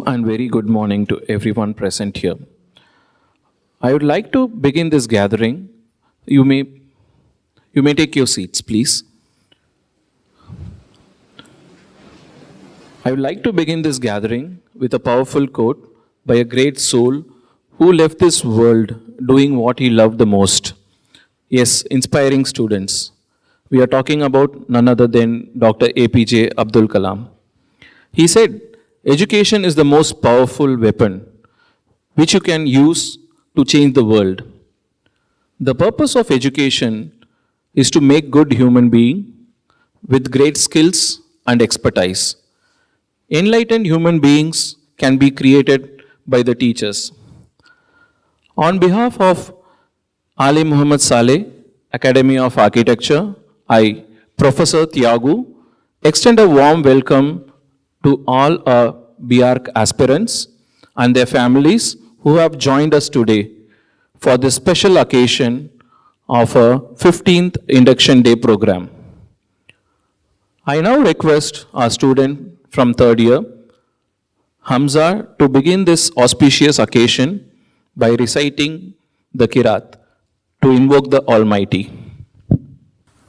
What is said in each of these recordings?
warm and very good morning to everyone present here. I would like to begin this gathering. You may take your seats, please. I would like to begin this gathering with a powerful quote by a great soul who left this world doing what he loved the most. Yes, inspiring students. We are talking about none other than Dr. APJ Abdul Kalam. He said, education is the most powerful weapon which you can use to change the world. The purpose of education is to make good human being with great skills and expertise. Enlightened human beings can be created by the teachers. On behalf of Aalim Muhammad Salegh, Academy of Architecture, I, Professor Tiagu, extend a warm welcome to all our BArch aspirants and their families who have joined us today for this special occasion of our 15th Induction Day program. I now request our student from third year, Hamza, to begin this auspicious occasion by reciting the Qiraat to invoke the Almighty.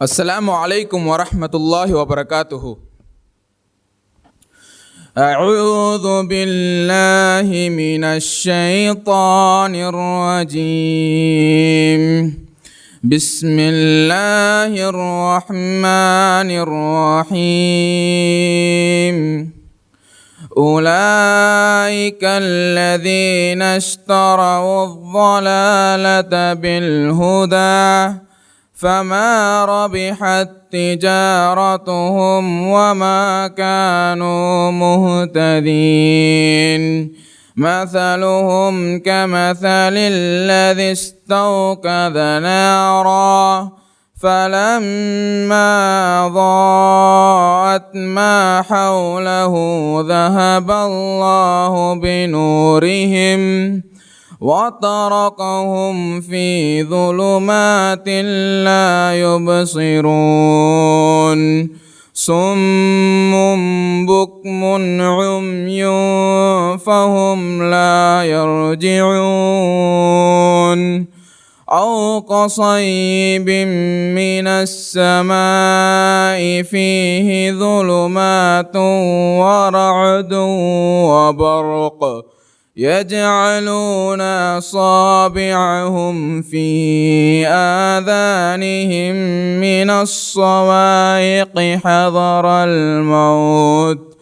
Assalamu alaikum wa rahmatullahi wa barakatuhu. أعوذ بالله من الشيطان الرجيم بسم الله الرحمن الرحيم أولئك الذين اشتروا الضلالة بالهدى فما ربحت تجارتهم وما كانوا مهتدين مثلهم كمثل الذي استوقد نارا فلما ضاءت ما حوله ذهب الله بنورهم وتركهم في ظلمات لا يبصرون صم بكم عمي فهم لا يرجعون أو كصيب من السماء فيه ظلمات ورعد وبرق يجعلون أصابعهم في آذانهم من الصواعق حذر الموت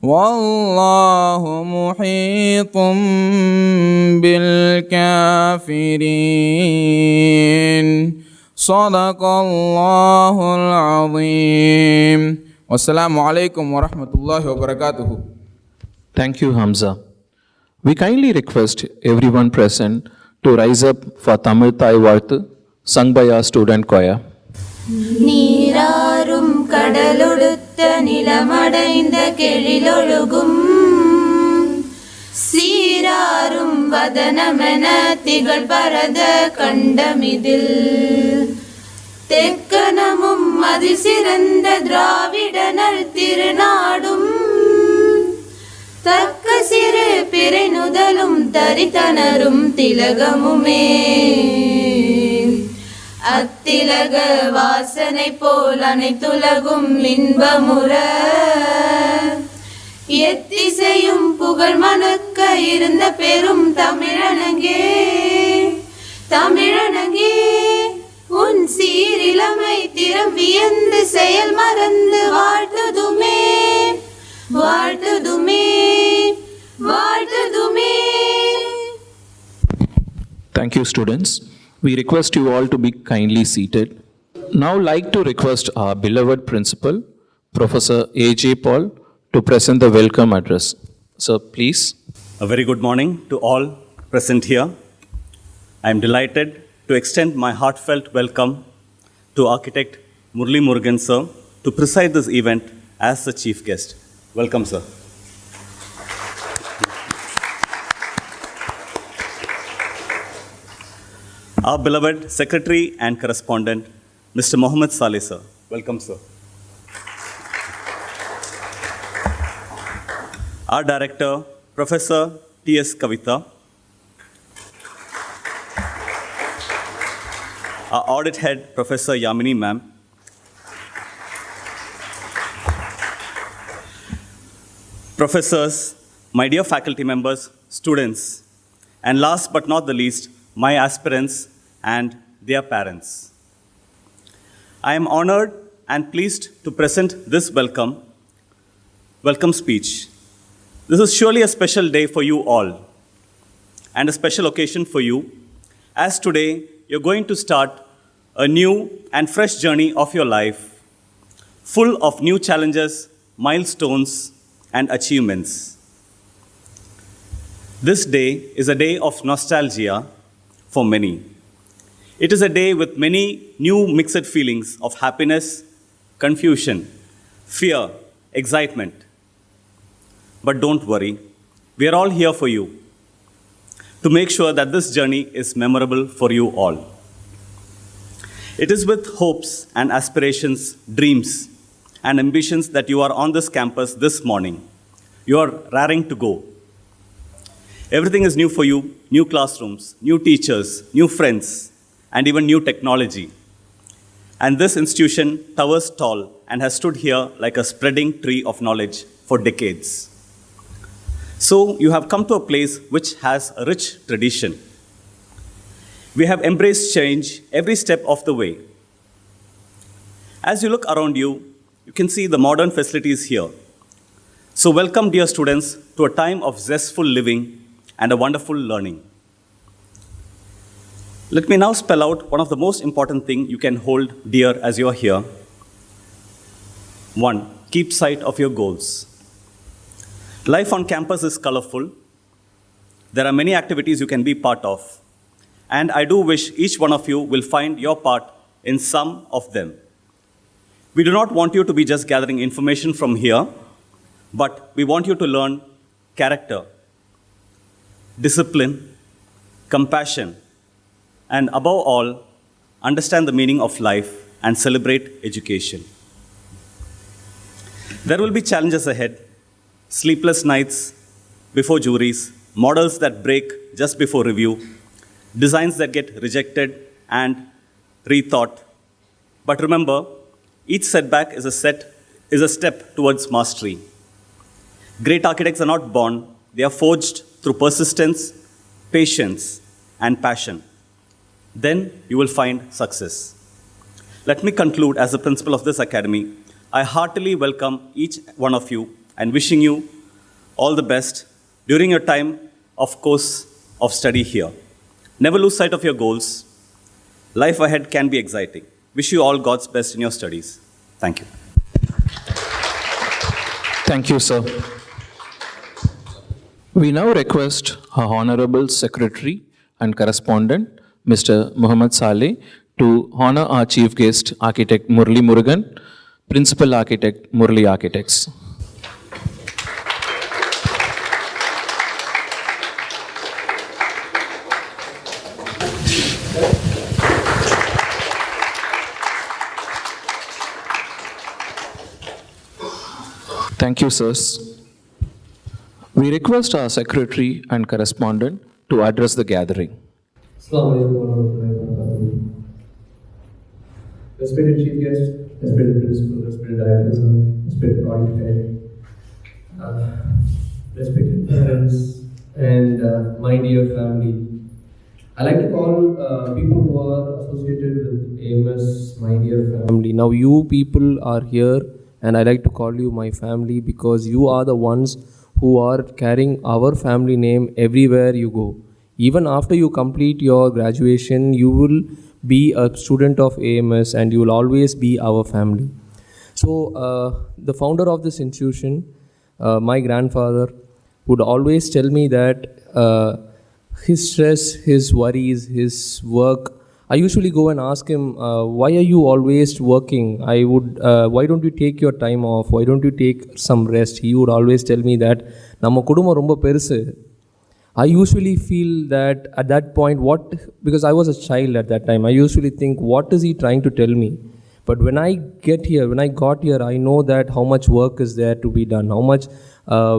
والله محيط بالكافرين صدق الله العظيم والسلام عليكم ورحمة الله وبركاته. Thank you, Hamza. We kindly request everyone present to rise up for Tamil Thai Varthu, sung by our student choir. நீராறும் கடலொடுத்த நிலமடைந்த கெழிலொழுகும் சீராறும் வதனமென திகழ் பரத கண்டமிதில் தெக்கனமும் அதிசிறந்த திராவிடனல் திருநாடும் தக்க சிறு பிறை நுதலும் தரித்தனரும் திலகமுமே அத்திலக வாசனை போல் அனைத்துலகும் இன்பமுற எத்திசையும் புகழ் மணக்க இருந்த பெரும் தமிழனங்கே தமிழனங்கே உன் சீரிலமை திறம் வியந்து செயல் மறந்து வாழ்த்துதுமே வாழ்த்துதுமே வாழ்த்துதுமே. Thank you, students. We request you all to be kindly seated. Now like to request our beloved principal, Professor A.J. Paul, to present the welcome address. Sir, please. A very good morning to all present here. I am delighted to extend my heartfelt welcome to Architect Murli Murugan sir to preside this event as the chief guest. Welcome, sir. Our beloved Secretary and Correspondent, Mr. Muhammad Salegh, sir. Welcome, sir. Our Director, Professor T.S. Kavitha, our audit head, Professor Yamini ma'am, professors, my dear faculty members, students, and last but not the least, my aspirants and their parents. I am honored and pleased to present this welcome speech. This is surely a special day for you all and a special occasion for you, as today you're going to start a new and fresh journey of your life, full of new challenges, milestones, and achievements. This day is a day of nostalgia for many. It is a day with many new mixed feelings of happiness, confusion, fear, excitement. But don't worry, we are all here for you to make sure that this journey is memorable for you all. It is with hopes and aspirations, dreams, and ambitions that you are on this campus this morning. You are raring to go. Everything is new for you, new classrooms, new teachers, new friends, and even new technology. And this institution towers tall and has stood here like a spreading tree of knowledge for decades. So you have come to a place which has a rich tradition. We have embraced change every step of the way. As you look around you, you can see the modern facilities here. So welcome, dear students, to a time of zestful living and a wonderful learning. Let me now spell out one of the most important things you can hold dear as you are here. 1. Keep sight of your goals. Life on campus is colorful. There are many activities you can be part of. And I do wish each one of you will find your part in some of them. We do not want you to be just gathering information from here, but we want you to learn character, discipline, compassion, and above all, understand the meaning of life and celebrate education. There will be challenges ahead, sleepless nights before juries, models that break just before review, designs that get rejected and rethought. But remember, each setback is a step towards mastery. Great architects are not born, they are forged through persistence, patience, and passion. Then you will find success. Let me conclude as the principal of this academy. I heartily welcome each one of you and wishing you all the best during your time of course of study here. Never lose sight of your goals. Life ahead can be exciting. Wish you all God's best in your studies. Thank you. Thank you, sir. We now request our Honorable Secretary and Correspondent, Mr. Muhammed Salegh, to honor our Chief Guest, Architect Murli Murugan, Principal Architect, Murli Architects. Thank you, sirs. We request our Secretary and Correspondent to address the gathering. Assalamu alaikum warahmatullahi wabarakatuh. Respected Chief Guest, respected Principal, respected Director, respected Audit Head, respected parents, and my dear family. I like to call people who are associated with AMS my dear family. Now you people are here and I like to call you my family because you are the ones who are carrying our family name everywhere you go. Even after you complete your graduation, you will be a student of AMS and you will always be our family. So the founder of this institution, my grandfather, would always tell me that his stress, his worries, his work, I usually go and ask him, why are you always working? Why don't you take your time off? Why don't you take some rest? He would always tell me that, "Namma kudumam romba perusu." I usually feel that at that point, because I was a child at that time, I usually think, what is he trying to tell me? But when I got here, I know that how much work is there to be done, how much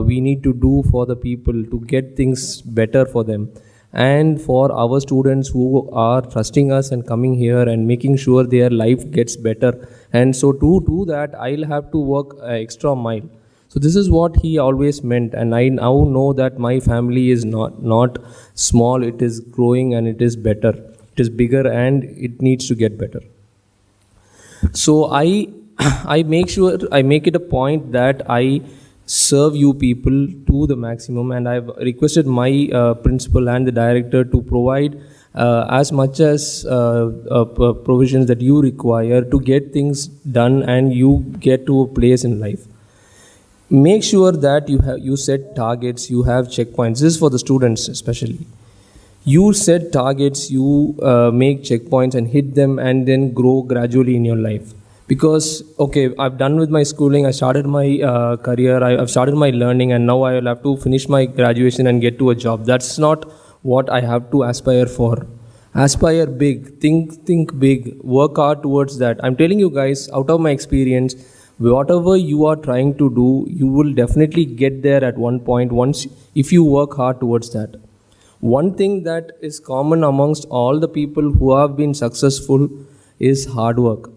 we need to do for the people to get things better for them. And for our students who are trusting us and coming here and making sure their life gets better. And so to do that, I'll have to work an extra mile. So this is what he always meant, and I now know that my family is not small, it is growing and it is better. It is bigger and it needs to get better. So I make it a point that I serve you people to the maximum, and I've requested my principal and the director to provide as much as provisions that you require to get things done and you get to a place in life. Make sure that you set targets, you have checkpoints. This is for the students especially. You set targets, you make checkpoints and hit them, and then grow gradually in your life. Because, okay, I've done with my schooling, I started my career, I've started my learning, and now I will have to finish my graduation and get to a job. That's not what I have to aspire for. Aspire big, think big, work hard towards that. I'm telling you guys, out of my experience, whatever you are trying to do, you will definitely get there at one point if you work hard towards that. One thing that is common amongst all the people who have been successful is hard work.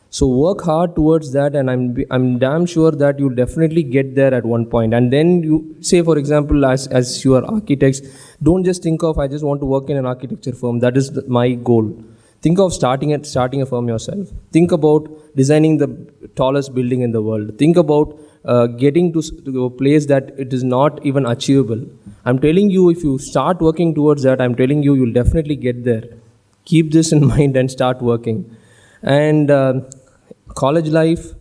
So work hard towards that, and I'm damn sure that you'll definitely get there at one point. And then you say, for example, as you are architects, don't just think of I just want to work in an architecture firm. That is my goal. Think of starting a firm yourself. Think about designing the tallest building in the world. Think about getting to a place that it is not even achievable. I'm telling you, if you start working towards that, I'm telling you, you'll definitely get there. Keep this in mind and start working. And college life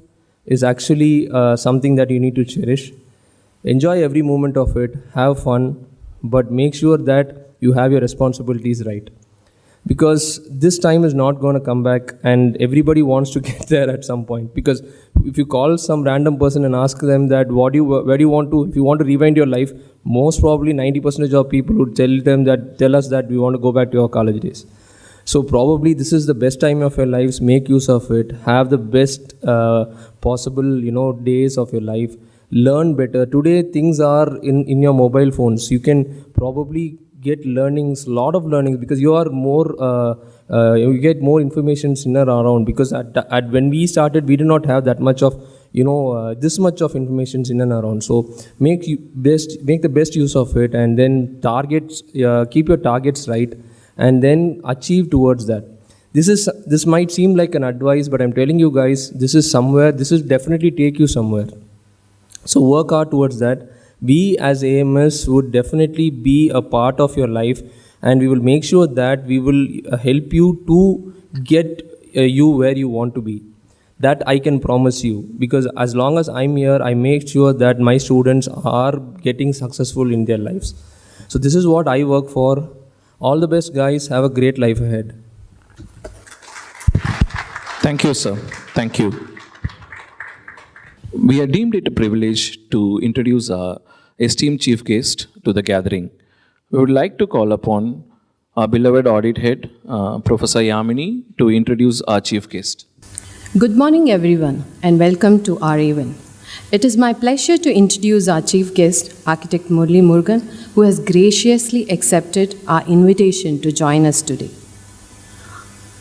is actually something that you need to cherish. Enjoy every moment of it. Have fun. But make sure that you have your responsibilities right. Because this time is not going to come back, and everybody wants to get there at some point. Because if you call some random person and ask them that where do you want to, if you want to rewind your life, most probably 90% of people would tell us that we want to go back to our college days. So probably this is the best time of your lives. Make use of it. Have the best possible days of your life. Learn better. Today things are in your mobile phones. You can probably get learnings, lot of learnings, because you are more you get more information in and around. Because at when we started, we did not have that much of this much of information in and around. So make the best use of it, and then keep your targets right, and then achieve towards that. This might seem like an advice, but I'm telling you guys, this will definitely take you somewhere. So work hard towards that. We as AMS would definitely be a part of your life, and we will make sure that we will help you to get you where you want to be. That I can promise you, because as long as I'm here, I make sure that my students are getting successful in their lives. So this is what I work for. All the best, guys. Have a great life ahead. Thank you, sir. Thank you. We have deemed it a privilege to introduce our esteemed chief guest to the gathering. We would like to call upon our beloved audit head, Professor Yamini, to introduce our chief guest. Good morning, everyone, and welcome to our event. It is my pleasure to introduce our chief guest, Architect Murli Murugan, who has graciously accepted our invitation to join us today.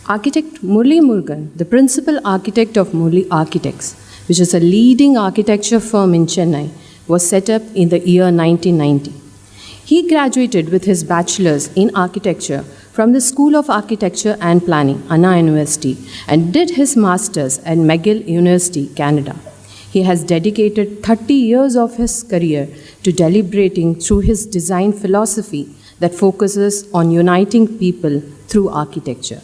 Architect Murli Murugan, the principal architect of Murli Architects, which is a leading architecture firm in Chennai, was set up in the year 1990. He graduated with his bachelor's in architecture from the School of Architecture and Planning, Anna University, and did his master's at McGill University, Canada. He has dedicated 30 years of his career to deliberating through his design philosophy that focuses on uniting people through architecture.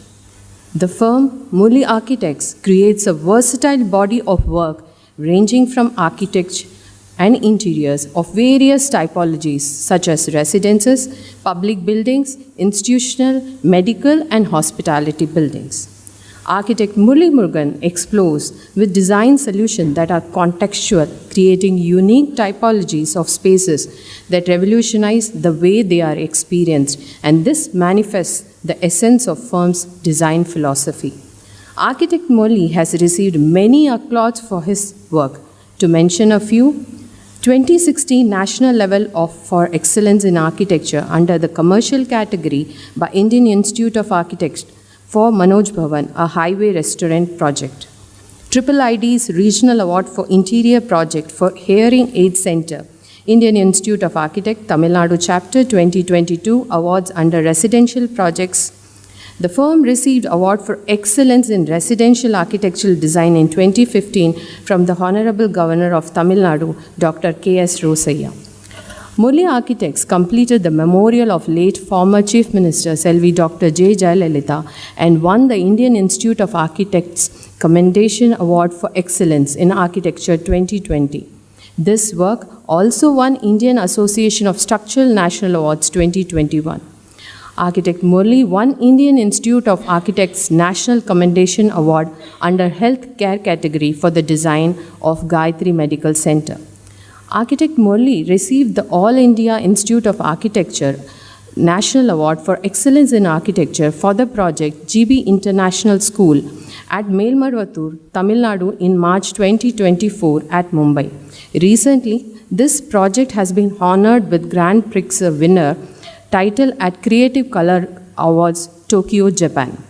The firm Murli Architects creates a versatile body of work ranging from architecture and interiors of various typologies such as residences, public buildings, institutional, medical, and hospitality buildings. Architect Murli Murugan explores with design solutions that are contextual, creating unique typologies of spaces that revolutionize the way they are experienced, and this manifests the essence of firm's design philosophy. Architect Molly has received many accolades for his work. To mention a few, 2016 National Level for Excellence in Architecture under the commercial category by Indian Institute of Architects for Manoj Bhavan, a highway restaurant project. IIID's Regional Award for Interior Project for Hearing Aid Center, Indian Institute of Architects, Tamil Nadu Chapter 2022 awards under residential projects. The firm received award for excellence in residential architectural design in 2015 from the Honorable Governor of Tamil Nadu, Dr. K.S. Rosaiya. Molly Architects completed the memorial of late former Chief Minister Selvi Dr. J. Jayalalitha and won the Indian Institute of Architects Commendation Award for Excellence in Architecture 2020. This work also won Indian Association of Structural National Awards 2021. Architect Murli won Indian Institute of Architects National Commendation Award under Health Care category for the design of Gayatri Medical Center. Architect Murli received the All India Institute of Architecture National Award for Excellence in Architecture for the project GB International School at Melmarvattur, Tamil Nadu in March 2024 at Mumbai. Recently, this project has been honored with Grand Prix winner title at Creative Color Awards, Tokyo, Japan.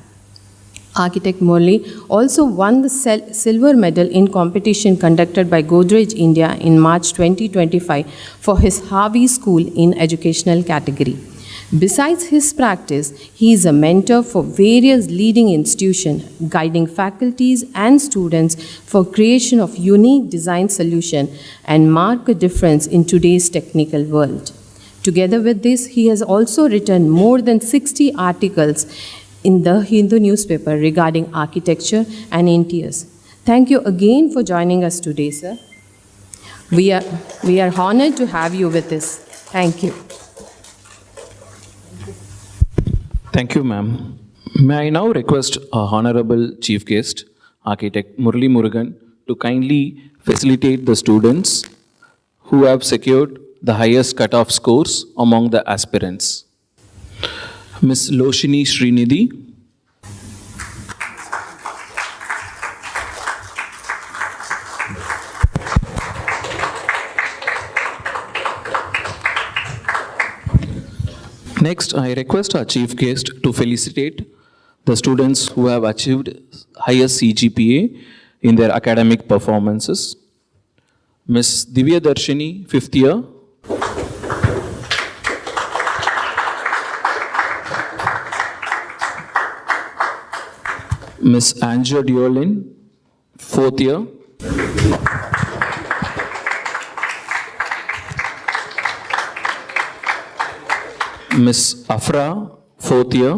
Architect Murli also won the silver medal in competition conducted by Godrej India in March 2025 for his Harvey School in educational category. Besides his practice, he is a mentor for various leading institutions, guiding faculties and students for creation of unique design solutions and mark a difference in today's technical world. Together with this, he has also written more than 60 articles in the Hindu newspaper regarding architecture and interiors. Thank you again for joining us today, sir. We are honored to have you with us. Thank you. Thank you, ma'am. May I now request our Honorable Chief Guest, Architect Murli Murugan, to kindly facilitate the students who have secured the highest cutoff scores among the aspirants. Ms. Loshini Srinidhi. Next, I request our chief guest to felicitate the students who have achieved highest CGPA in their academic performances. Ms. Divya Darshini, 5th year. Ms. Anja Diolin, 4th year. Ms. Afra, 4th year.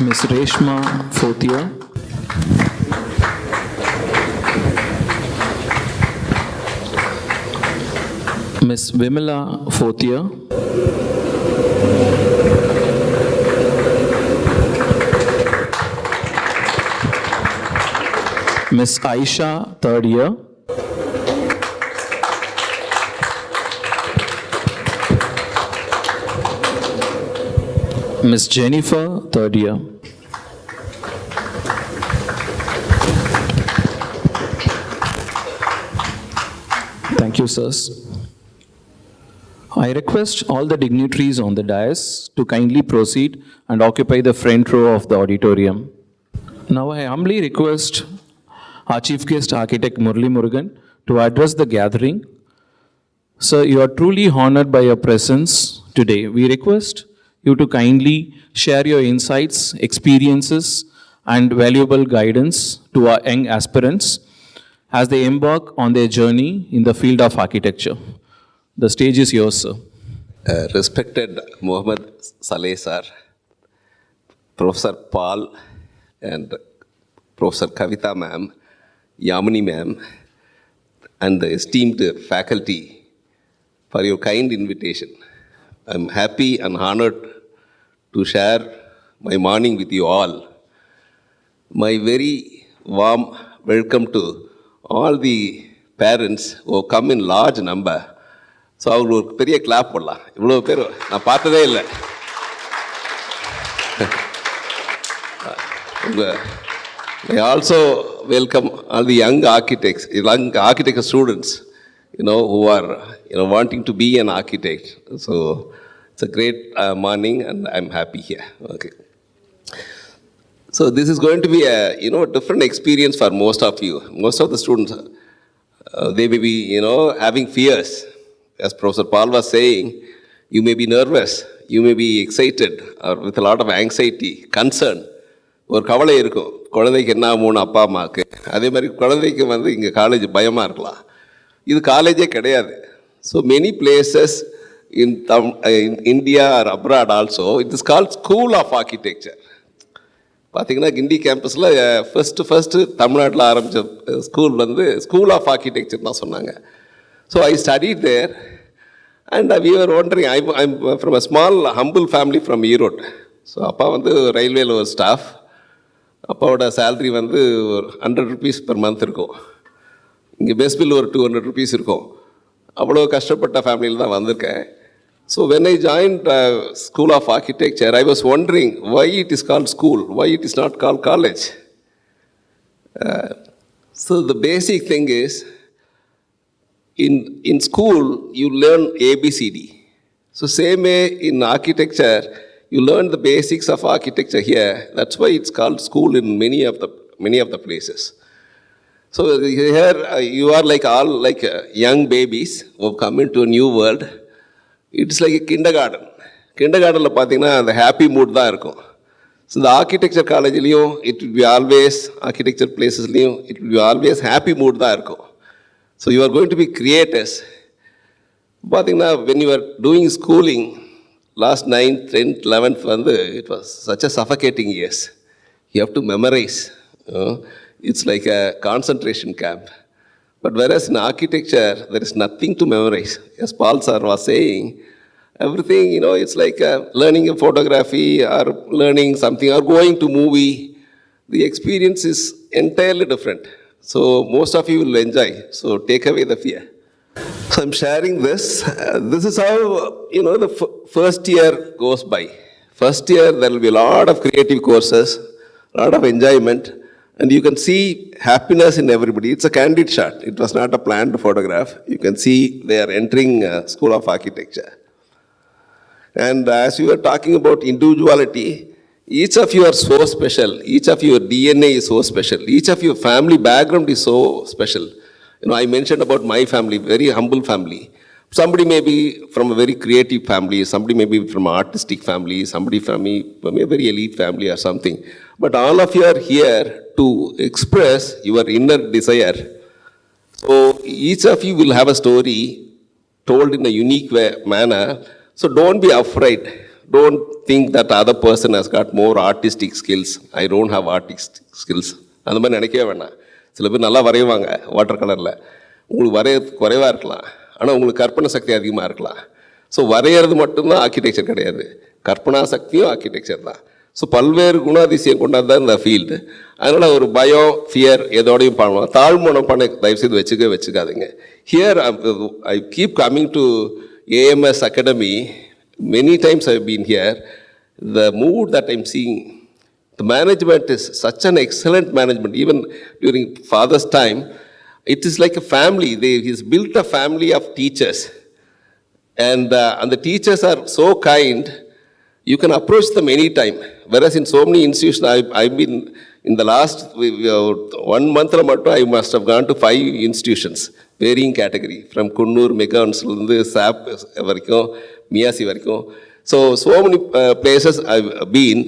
Ms. Reshma, 4th year. Ms. Vimala, 4th year. Ms. Aisha, 3rd year. Ms. Jennifer, 3rd year. Thank you, sirs. I request all the dignitaries on the dais to kindly proceed and occupy the front row of the auditorium. Now I humbly request our Chief Guest Architect Murli Murugan to address the gathering. Sir, you are truly honored by your presence today. We request you to kindly share your insights, experiences, and valuable guidance to our young aspirants as they embark on their journey in the field of architecture. The stage is yours, sir. Respected Muhammed Salegh sir, Professor Paul and Professor Kavita ma'am, Yamini ma'am, and the esteemed faculty for your kind invitation. I'm happy and honored to share my morning with you all. My very warm welcome to all the parents who have come in large number. So அவங்களுக்கு ஒரு பெரிய clap போடலாம். இவ்வளோ பேர் நான் பார்த்ததே இல்லை. I also welcome all the young architects, young architecture students, who are, wanting to be an architect. So it's a great morning, and I'm happy here. Okay. So this is going to be a, a different experience for most of you. Most of the students, they may be, having fears. As Professor Paul was saying, you may be nervous, you may be excited, or with a lot of anxiety, concern. ஒரு கவலை இருக்கும், குழந்தைக்கு என்ன ஆகும்னு அப்பா அம்மாவுக்கு. அதே மாதிரி குழந்தைக்கு இங்கே காலேஜ் பயமாக இருக்கலாம். இது காலேஜே கிடையாது. So many places in India or abroad also it is called school of architecture. பார்த்திங்கன்னா கிண்டி கேம்பஸில் ஃபஸ்ட்டு தமிழ்நாட்டில் ஆரம்பித்த ஸ்கூல் ஸ்கூல் ஆஃப் ஆர்கிடெக்சர் தான் சொன்னாங்க. So I studied there and we are wondering, I'm from a small humble family from Erode. So அப்பா ரயில்வேயில் ஒரு staff. அப்பாவோட salary ஒரு 100 rupees per month இருக்கும். இங்கே பெஸ் பில் ஒரு 200 rupees இருக்கும். அவ்வளோ கஷ்டப்பட்ட ஃபேமிலியில் தான் வந்திருக்கேன். So when I joined school of architecture, I was wondering why it is called school, why it is not called college. So the basic thing is, in school you learn ABCD. So same way in architecture, you learn the basics of architecture here. That's why it's called school in many of the places. So here you are all young babies who have come into a new world. It's like a kindergarten. Kindergartenல பார்த்தீங்கன்னா அந்த happy mood தான் இருக்கும். So the architecture காலேஜ்லேயும் it will be always, architecture placesலையும் it will be always happy mood தான் இருக்கும். So you are going to be creators. பார்த்தீங்கன்னா when you are doing schooling, last 9th, 10th, 11th it was such a suffocating years. You have to memorize. It's like a concentration camp. But whereas in architecture, there is nothing to memorize. As Paul sir was saying, everything, it's like learning a photography or learning something or going to movie. The experience is entirely different. So most of you will enjoy. So take away the fear. So I'm sharing this. This is how, the first year goes by. First year, there will be a lot of creative courses, a lot of enjoyment, and you can see happiness in everybody. It's a candid shot. It was not a planned photograph. You can see they are entering School of Architecture. And as you were talking about individuality, each of you are so special. Each of your DNA is so special. Each of your family background is so special. I mentioned about my family, very humble family. Somebody may be from a very creative family, somebody may be from an artistic family, somebody from a very elite family or something. But all of you are here to express your inner desire. So each of you will have a story told in a unique manner. So don't be afraid. Don't think that the other person has got more artistic skills. I don't have artistic skills. அந்த மாதிரி நினைக்கவே வேண்டாம். சில பேர் நல்லா வரைவாங்க water கலரில், உங்களுக்கு வரையறது குறைவாக இருக்கலாம், ஆனால் உங்களுக்கு கற்பனை சக்தி அதிகமாக இருக்கலாம். ஸோ வரைகிறது மட்டும்தான் ஆர்கிடெக்சர் கிடையாது, கற்பனா சக்தியும் ஆர்கிடெக்சர் தான். ஸோ பல்வேறு குணாதிசயம் கொண்டாது தான் இந்த ஃபீல்டு. அதனால் ஒரு பயம், ஃபியர் எதோடையும் பண்ணலாம், தாழ்மனம் பண்ண தயவுசெய்து வச்சுக்காதீங்க. Here I keep coming to AMS Academy. Many times I've been here. The mood that I'm seeing, the management is such an excellent management. Even during father's time, it is like a family. He's built a family of teachers. And the teachers are so kind, you can approach them anytime. Whereas in so many institutions, I've been, in the last 1 month, I must have gone to 5 institutions, varying category, from Kunnur, Megans, SAP, Miyasi varaikkum. So many places I've been,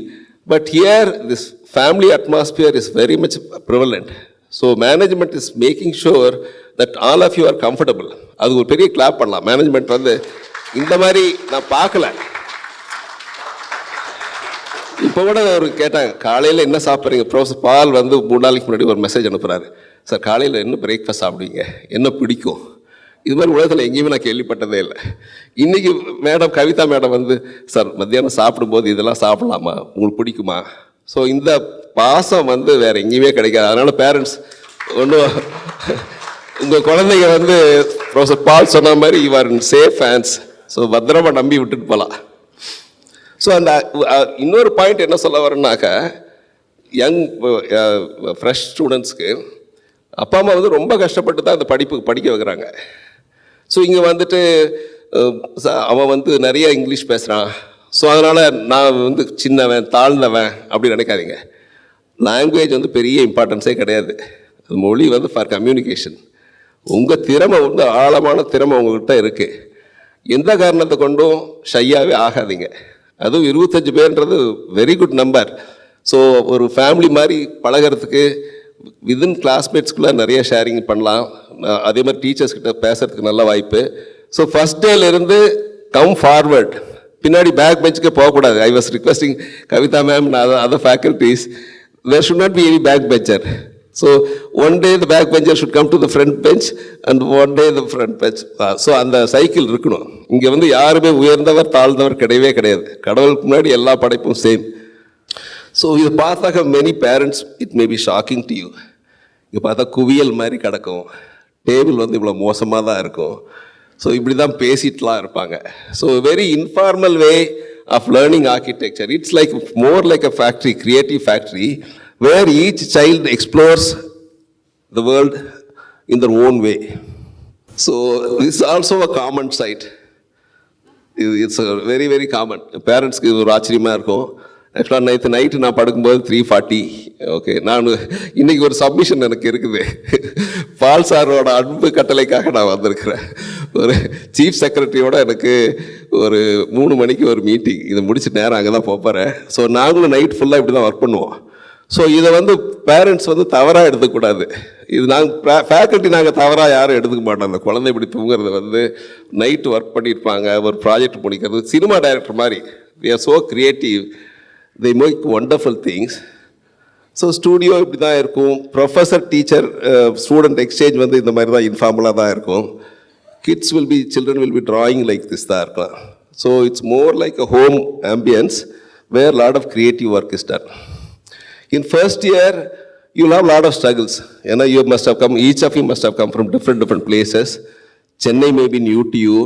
but here this family atmosphere is very much prevalent. So management is making sure that all of you are comfortable. அது ஒரு பெரிய clap பண்ணலாம். Management இந்த மாதிரி நான் பார்க்கல. இப்போ கூட ஒரு கேட்டாங்க, காலையில் என்ன சாப்பிட்றீங்க? ப்ரொஃபஸர் பால் 3 நாளைக்கு முன்னாடி ஒரு மெசேஜ் அனுப்புகிறாரு, சார் காலையில் என்ன பிரேக்ஃபாஸ்ட் சாப்பிடுவீங்க, என்ன பிடிக்கும்? இது மாதிரி உலகத்தில் எங்கேயுமே நான் கேள்விப்பட்டதே இல்லை. இன்றைக்கி மேடம் கவிதா மேடம் சார் மத்தியானம் சாப்பிடும்போது இதெல்லாம் சாப்பிடலாமா, உங்களுக்கு பிடிக்குமா? ஸோ இந்த பாசம் வேறு எங்கேயுமே கிடைக்காது. அதனால் பேரண்ட்ஸ் ஒன்றும் உங்கள் குழந்தைங்க ப்ரொஃபஸர் பால் சொன்ன மாதிரி you are in safe hands. So பத்திரமா நம்பி விட்டுட்டு போகலாம். ஸோ அந்த இன்னொரு பாயிண்ட் என்ன சொல்ல வரேன்னாக்கா, யங் ஃப்ரெஷ் ஸ்டூடெண்ட்ஸ்க்கு அப்பா அம்மா வந்து ரொம்ப கஷ்டப்பட்டு தான் அந்த படிக்க வைக்கிறாங்க. ஸோ இங்கே வந்துட்டு அவன் வந்து நிறைய இங்கிலீஷ் பேசுகிறான், ஸோ அதனால் நான் வந்து சின்னவன் தாழ்ந்தவன் அப்படி நினைக்காதீங்க. லாங்குவேஜ் வந்து பெரிய இம்பார்ட்டன்ஸே கிடையாது. அது மொழி வந்து ஃபார் கம்யூனிகேஷன். உங்கள் திறமை வந்து ஆழமான திறமை உங்கள்கிட்ட இருக்குது. எந்த காரணத்தை கொண்டும் ஷையாகவே ஆகாதீங்க. அதுவும் 25 பேர்ன்றது வெரி குட் நம்பர். ஸோ ஒரு ஃபேமிலி மாதிரி பழகிறதுக்கு வித்தின் கிளாஸ்மேட்ஸ்குள்ளே நிறைய ஷேரிங் பண்ணலாம். அதே மாதிரி டீச்சர்ஸ்கிட்ட பேசுகிறதுக்கு நல்ல வாய்ப்பு. ஸோ ஃபஸ்ட் டேலேருந்து கம் ஃபார்வர்ட். பின்னாடி பேக் பெஞ்சுக்கே போகக்கூடாது. I was requesting Kavitha ma'am and other faculties, there should not be any back bencher. So one day the back bencher should come to the front bench and one day the front bench. So அந்த cycle இருக்கணும். இங்கே வந்து யாருமே உயர்ந்தவர் தாழ்ந்தவர் கிடையவே கிடையாது. கடவுளுக்கு முன்னாடி எல்லா படைப்பும் சேம். ஸோ இது பார்த்தாக்க many parents it may be shocking to you. இங்கே பார்த்தா குவியல் மாதிரி கிடக்கும், டேபிள் வந்து இவ்வளோ மோசமாக தான் இருக்கும். ஸோ இப்படி தான் பேசிட்டுலாம் இருப்பாங்க. So very informal way of learning architecture. It's like more like a factory, creative factory, where each child explores the world in their own way. So this is also a common sight. It's a very very common. Parents க்கு ஒரு ஆச்சரியமாக இருக்கும். ஆக்சுவலாக நேற்று night நான் படுக்கும்போது 3:40. Okay, நான் இன்றைக்கி ஒரு சப்மிஷன் எனக்கு இருக்குது. பால் சாரோட அன்பு கட்டளைக்காக நான் வந்திருக்கிறேன். ஒரு சீஃப் செக்ரட்டரியோட எனக்கு ஒரு 3 மணிக்கு ஒரு மீட்டிங். இதை முடிச்சு நேரம் அங்கே தான் போகிறேன். ஸோ நாங்களும் நைட் ஃபுல்லாக இப்படி தான் ஒர்க் பண்ணுவோம். ஸோ இதை வந்து பேரண்ட்ஸ் வந்து தவறாக எடுத்துக்கூடாது. இது நாங்கள் ஃபேக்கல்ட்டி நாங்கள் தவறாக யாரும் எடுத்துக்க மாட்டோம். அந்த குழந்தை இப்படி தூங்குறது வந்து நைட்டு ஒர்க் பண்ணியிருப்பாங்க, ஒரு ப்ராஜெக்ட் முடிக்கிறது. சினிமா டைரக்டர் மாதிரி we are so creative, they make wonderful things. So studio இப்படி தான் இருக்கும். ப்ரொஃபஸர் டீச்சர் ஸ்டூடெண்ட் எக்ஸ்சேஞ்ச் வந்து இந்த மாதிரி தான் இன்ஃபார்மலாக தான் இருக்கும். Children will be drawing like this தான் இருக்கலாம். So it's more like a home ambience where lot of creative work is done. In first year, you'll have a lot of struggles. You know, each of you must have come from different places. Chennai may be new to you.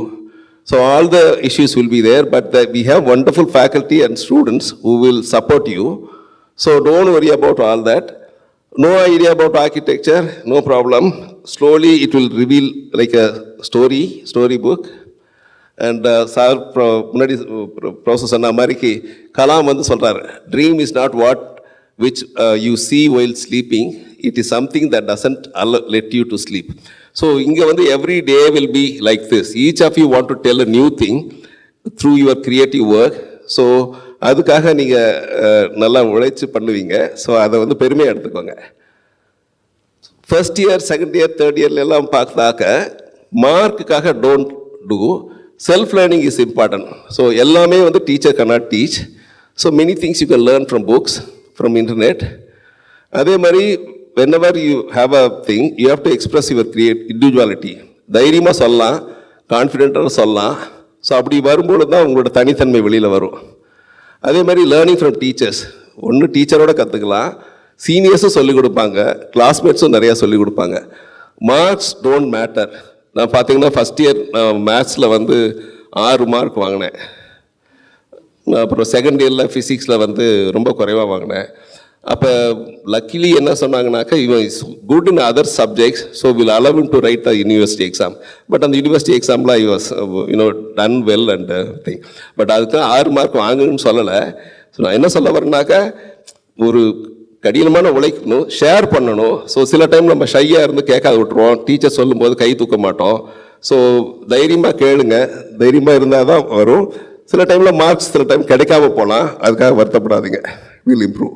So all the issues will be there, but we have wonderful faculty and students who will support you. So don't worry about all that. No idea about architecture, no problem. Slowly it will reveal like a storybook. And sir, முன்னாடி professor சொன்ன மாதிரிக்கு கலாம் வந்து சொல்கிறார், dream is not what which you see while sleeping, it is something that doesn't let you to sleep. So inga vandu every day will be like this. Each of you want to tell a new thing through your creative work. So அதுக்காக நீங்கள் நல்லா உழைச்சி பண்ணுவீங்க. So அதை வந்து பெருமையாக எடுத்துக்கோங்க. First year, second year, third இயர்லாம் பார்த்தாக்க மார்க்குக்காக don't do. Self learning is important. So எல்லாமே வந்து teacher cannot teach. So many things you can learn from books, from internet. அதே மாதிரி whenever you have a thing, you have to express your individuality. தைரியமாக சொல்லலாம், கான்ஃபிடென்ட்டாக சொல்லலாம். So அப்படி வரும்போது தான் உங்களோட தனித்தன்மை வெளியில் வரும். அதே மாதிரி லேர்னிங் ஃப்ரம் டீச்சர்ஸ். ஒன்று டீச்சரோட கற்றுக்கலாம், சீனியர்ஸும் சொல்லிக் கொடுப்பாங்க, கிளாஸ்மேட்ஸும் நிறையா சொல்லிக் கொடுப்பாங்க. Marks don't matter. நான் பார்த்தீங்கன்னா ஃபஸ்ட் இயர் மேத்ஸில் வந்து 6 மார்க் வாங்கினேன். அப்புறம் செகண்ட் இயரில் ஃபிசிக்ஸில் வந்து ரொம்ப குறைவாக வாங்கினேன். அப்போ லக்கிலி என்ன சொன்னாங்கனாக்கா, இவன் is good in other subjects, so will allow him to right the university exam. But அந்த யூனிவர்சிட்டி எக்ஸாமில் I was done well and thing. But அதுக்கு 6 மார்க் வாங்கணும்னு சொல்லலை. ஸோ நான் என்ன சொல்ல வரேன்னாக்கா, ஒரு கடினமான உழைக்கணும், ஷேர் பண்ணணும். ஸோ சில டைம் நம்ம ஷையாக இருந்து கேட்காத விட்டுருவோம், டீச்சர் சொல்லும்போது கை தூக்க மாட்டோம். ஸோ தைரியமாக கேளுங்க, தைரியமாக இருந்தால் தான் வரும். சில டைமில் மார்க்ஸ் சில டைம் கிடைக்காம போகலாம், அதுக்காக வருத்தப்படாதீங்க, வில் இம்ப்ரூவ்.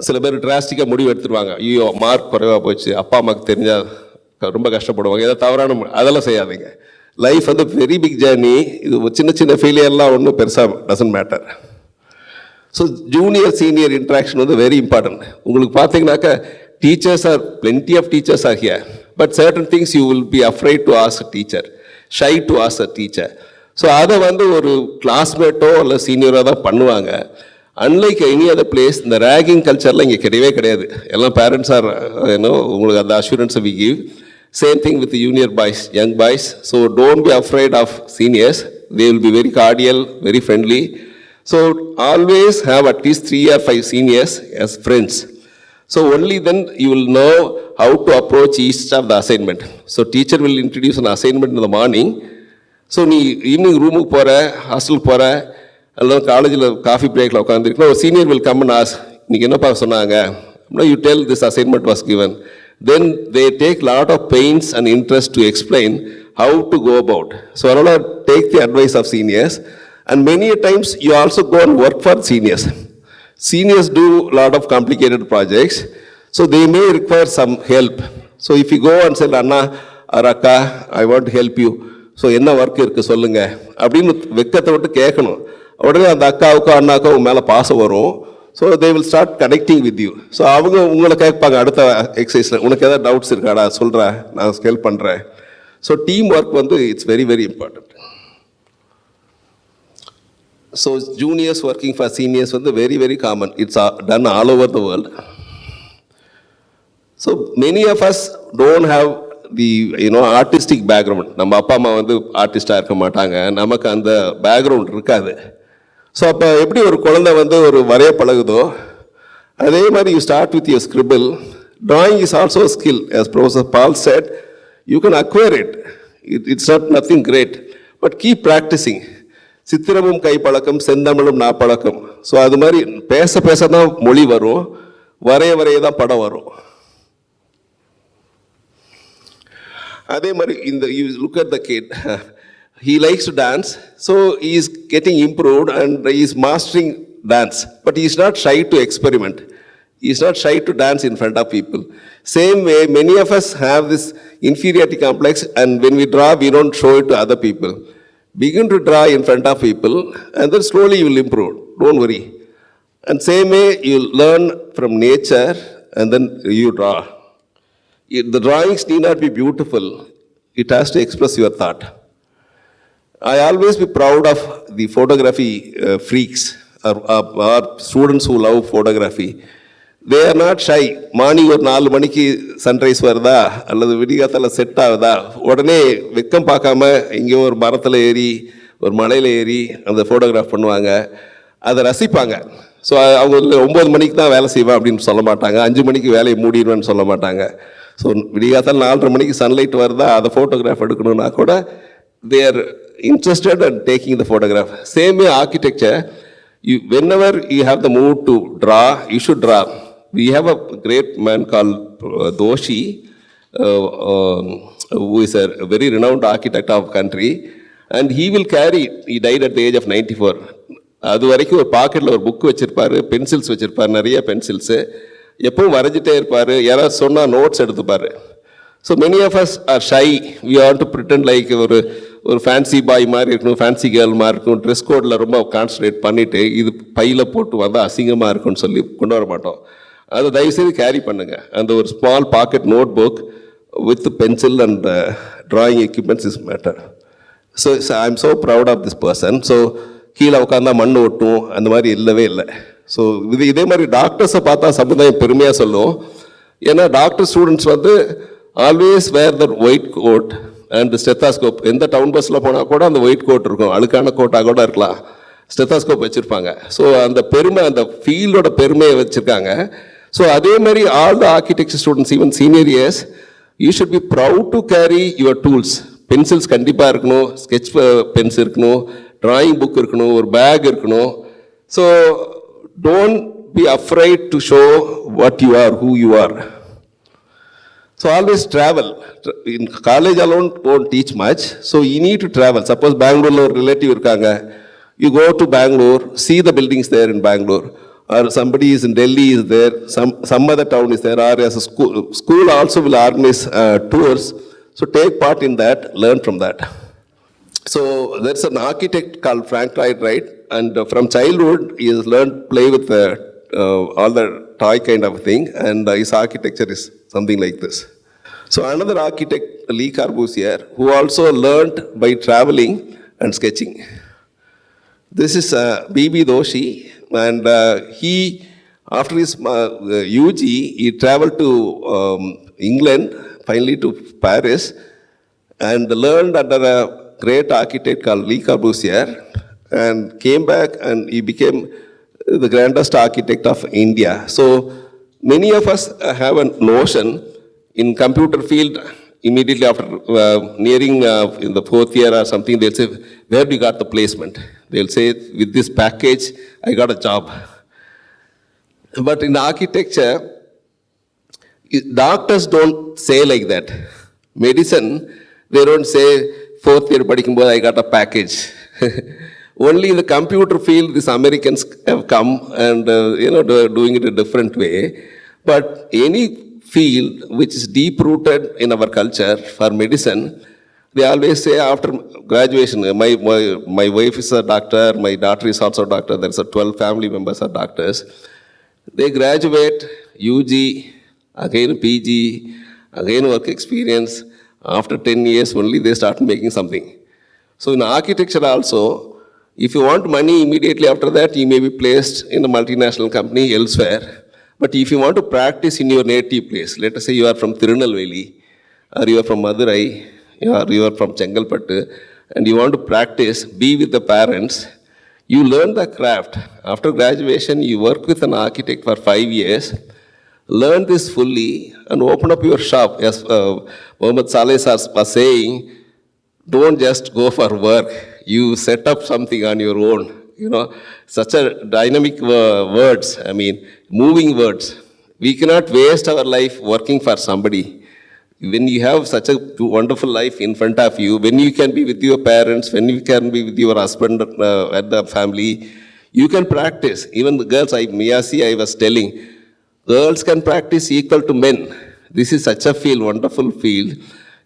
சில பேர் டிராஸ்டிக்காக முடிவு எடுத்துருவாங்க, ஐயோ மார்க் குறைவாக போச்சு, அப்பா அம்மாவுக்கு தெரிஞ்சால் ரொம்ப கஷ்டப்படுவாங்க, ஏதாவது தவறான அதெல்லாம் செய்யாதீங்க. லைஃப் வந்து வெரி பிக் ஜேர்னி. இது சின்ன சின்ன ஃபெயிலியர்லாம் ஒன்றும் பெருசாக doesn't matter. So junior senior interaction வந்து வெரி இம்பார்ட்டன்ட். உங்களுக்கு பார்த்தீங்கன்னாக்கா teachers are plenty of teachers are here, but certain things you will be afraid to ask a teacher, shy to ask a teacher. So அதை வந்து ஒரு கிளாஸ்மேட்டோ இல்லை சீனியரோ தான் பண்ணுவாங்க. அன்லைக் எனி அதர் பிளேஸ் இந்த ரேகிங் கல்ச்சர்லாம் இங்கே கிடையவே கிடையாது. எல்லாம் பேரண்ட்ஸ் ஆர் உங்களுக்கு அந்த அஷூரன்ஸை we give. Same thing with junior boys, young boys. So don't be afraid of seniors. They will be very cordial, very friendly. So always have at least 3 or 5 seniors as friends. So only then you will know how to approach each of the assignment. So teacher will introduce an assignment in the morning. So நீ evening ரூமுக்கு போகிற, ஹாஸ்டலுக்கு போகிற, அல்லது காலேஜில் coffee பிரேக்கில் உட்காந்துருக்கணும், ஒரு senior will come and ask, இன்னைக்கு என்னப்பா சொன்னாங்க? You tell this assignment was given. Then they take lot of pains and interest to explain how to go about. So I will take the advice of seniors, and many times you also go and work for seniors. Seniors do a lot of complicated projects, so they may require some help. So if you go and say, Anna or Akka, I want to help you. So என்ன work இருக்குது சொல்லுங்கள் அப்படின்னு வெக்கத்தை விட்டு கேட்கணும். உடனே அந்த அக்காவுக்கோ அண்ணாக்கோ உங்க மேலே பாசம் வரும். So they will start connecting with you. So அவங்க உங்களை கேட்பாங்க அடுத்த எக்ஸசைஸில், உனக்கு ஏதாவது டவுட்ஸ் இருக்காடா சொல்கிறேன், நான் ஹெல்ப் பண்ணுறேன். ஸோ டீம் ஒர்க் வந்து it's very very important. So juniors working for seniors வந்து very very common. It's done all over the world. So many of us don't have the artistic background. நம்ம அப்பா அம்மா வந்து ஆர்டிஸ்டாக இருக்க மாட்டாங்க, நமக்கு அந்த பேக்ரவுண்ட் இருக்காது. ஸோ அப்போ எப்படி ஒரு குழந்தை வந்து ஒரு வரைய பழகுதோ அதே மாதிரி you start with your scribble. Drawing is also a skill. As Professor Paul said, you can acquire it. It's not nothing great, but keep practicing. சித்திரமும் கை பழக்கம், செந்தமிழும் நாப்பழக்கம். ஸோ அது மாதிரி பேச பேச தான் மொழி வரும், வரைய வரைய தான் படம் வரும். அதே மாதிரி இந்த you look at the kid, he likes to dance, so he is getting improved and he is mastering dance, but he is not shy to experiment. He is not shy to dance in front of people. Same way, many of us have this inferiority complex, and when we draw, we don't show it to other people. Begin to draw in front of people, and then slowly you will improve. Don't worry. And same way, you learn from nature, and then you draw. The drawings need not be beautiful. It has to express your thought. I always be proud of the photography freaks or students who love photography. They are not shy. Morning ஒரு 4 மணிக்கு sunrise வருதா அல்லது விடிகாத்தால set ஆகுதா, உடனே வெக்கம் பார்க்காம இங்கே ஒரு மரத்தில் ஏறி ஒரு மலையில் ஏறி அந்த ஃபோட்டோகிராஃப் பண்ணுவாங்க, அதை ரசிப்பாங்க. ஸோ அவங்க 9 மணிக்கு தான் வேலை செய்வேன் அப்படின்னு சொல்ல மாட்டாங்க, 5 மணிக்கு வேலையை மூடிடுவேன்னு சொல்ல மாட்டாங்க. ஸோ விடிகாத்தால் 4:30 மணிக்கு சன்லைட் வருதா அதை ஃபோட்டோகிராஃப் எடுக்கணும்னா கூட they are interested in taking the photograph. Same way architecture, whenever you have the mood to draw, you should draw. We have a great man called Doshi, who is a very renowned architect of country, and he will carry, he died at the age of 94. அது வரைக்கும் ஒரு பாக்கெட்டில் ஒரு book வச்சுருப்பார், pencils வச்சுருப்பார், நிறைய pencils, எப்பவும் வரைஞ்சிட்டே இருப்பார், யாராவது சொன்னால் நோட்ஸ் எடுத்துப்பார். So many of us are shy. We want to pretend like ஒரு ஃபேன்சி பாய் மாதிரி இருக்கணும், ஃபேன்சி கேர்ள் மாதிரி இருக்கணும், ட்ரெஸ் கோடில் ரொம்ப கான்சன்ட்ரேட் பண்ணிவிட்டு இது பையில் போட்டு வந்தால் அசிங்கமாக இருக்குன்னு சொல்லி கொண்டு வர மாட்டோம். அதை தயவுசெய்து கேரி பண்ணுங்கள். அந்த ஒரு small pocket note book with pencil and drawing equipments is matter. So I am so proud of this person. So கீழே உட்காந்தா மண் ஒட்டும் அந்த மாதிரி இல்லவே இல்லை. ஸோ இதே மாதிரி டாக்டர்ஸை பார்த்தா சமுதாயம் பெருமையாக சொல்லும். ஏன்னா டாக்டர் ஸ்டூடெண்ட்ஸ் வந்து always wear the white coat and stethoscope. எந்த டவுன் பஸ்ஸில் போனால் கூட அந்த ஒயிட் கோட் இருக்கும், அழுக்கான கோட்டாக கூட இருக்கலாம், ஸ்டெத்தாஸ்கோப் வச்சுருப்பாங்க. ஸோ அந்த பெருமை, அந்த ஃபீல்டோட பெருமையை வச்சுருக்காங்க. ஸோ அதே மாதிரி all the architecture students, even senior years, you should be proud to carry your tools. Pencils கண்டிப்பாக இருக்கணும், ஸ்கெட்ச் பென்ஸ் இருக்கணும், ட்ராயிங் புக் இருக்கணும், ஒரு பேக் இருக்கணும். So don't be afraid to show what you are, who you are. So always travel. In college alone won't teach much, so you need to travel. Suppose Bangalore or relative irukanga, you go to Bangalore, see the buildings there in Bangalore, or somebody is in Delhi is there, some other town is there, or as a school also will organize tours. So take part in that, learn from that. So there's an architect called Frank Lloyd Wright, and from childhood he has learned play with all the toy kind of thing, and his architecture is something like this. So another architect, Lee Corbusier, who also learned by traveling and sketching. This is B.B. Doshi, and he, after his UG, he traveled to England, finally to Paris, and learned under a great architect called Lee Corbusier. and came back and he became the grandest architect of India. So many of us have a notion in computer field, immediately after nearing in the fourth year or something, they'll say, where do you got the placement? They'll say, with this package, I got a job. But in architecture, doctors don't say like that. Medicine, they don't say, fourth year padikkumbodhu I got a package. Only in the computer field, these Americans have come and they're doing it a different way. But any field which is deep-rooted in our culture for medicine, they always say after graduation, my wife is a doctor, my daughter is also a doctor, there's 12 family members are doctors. They graduate, UG, again PG, again work experience. After 10 years only they start making something. So in architecture also, if you want money immediately after that, you may be placed in a multinational company elsewhere. But if you want to practice in your native place, let us say you are from Tirunelveli, or you are from Madurai, or you are from Chengalpattu, and you want to practice, be with the parents, you learn the craft. After graduation, you work with an architect for 5 years, learn this fully, and open up your shop. As Muhammad Salegh was saying, don't just go for work. You set up something on your own. Such a dynamic words, moving words. We cannot waste our life working for somebody. When you have such a wonderful life in front of you, when you can be with your parents, when you can be with your husband at the family, you can practice. Even the girls, I was telling, girls can practice equal to men. This is such a field, wonderful field.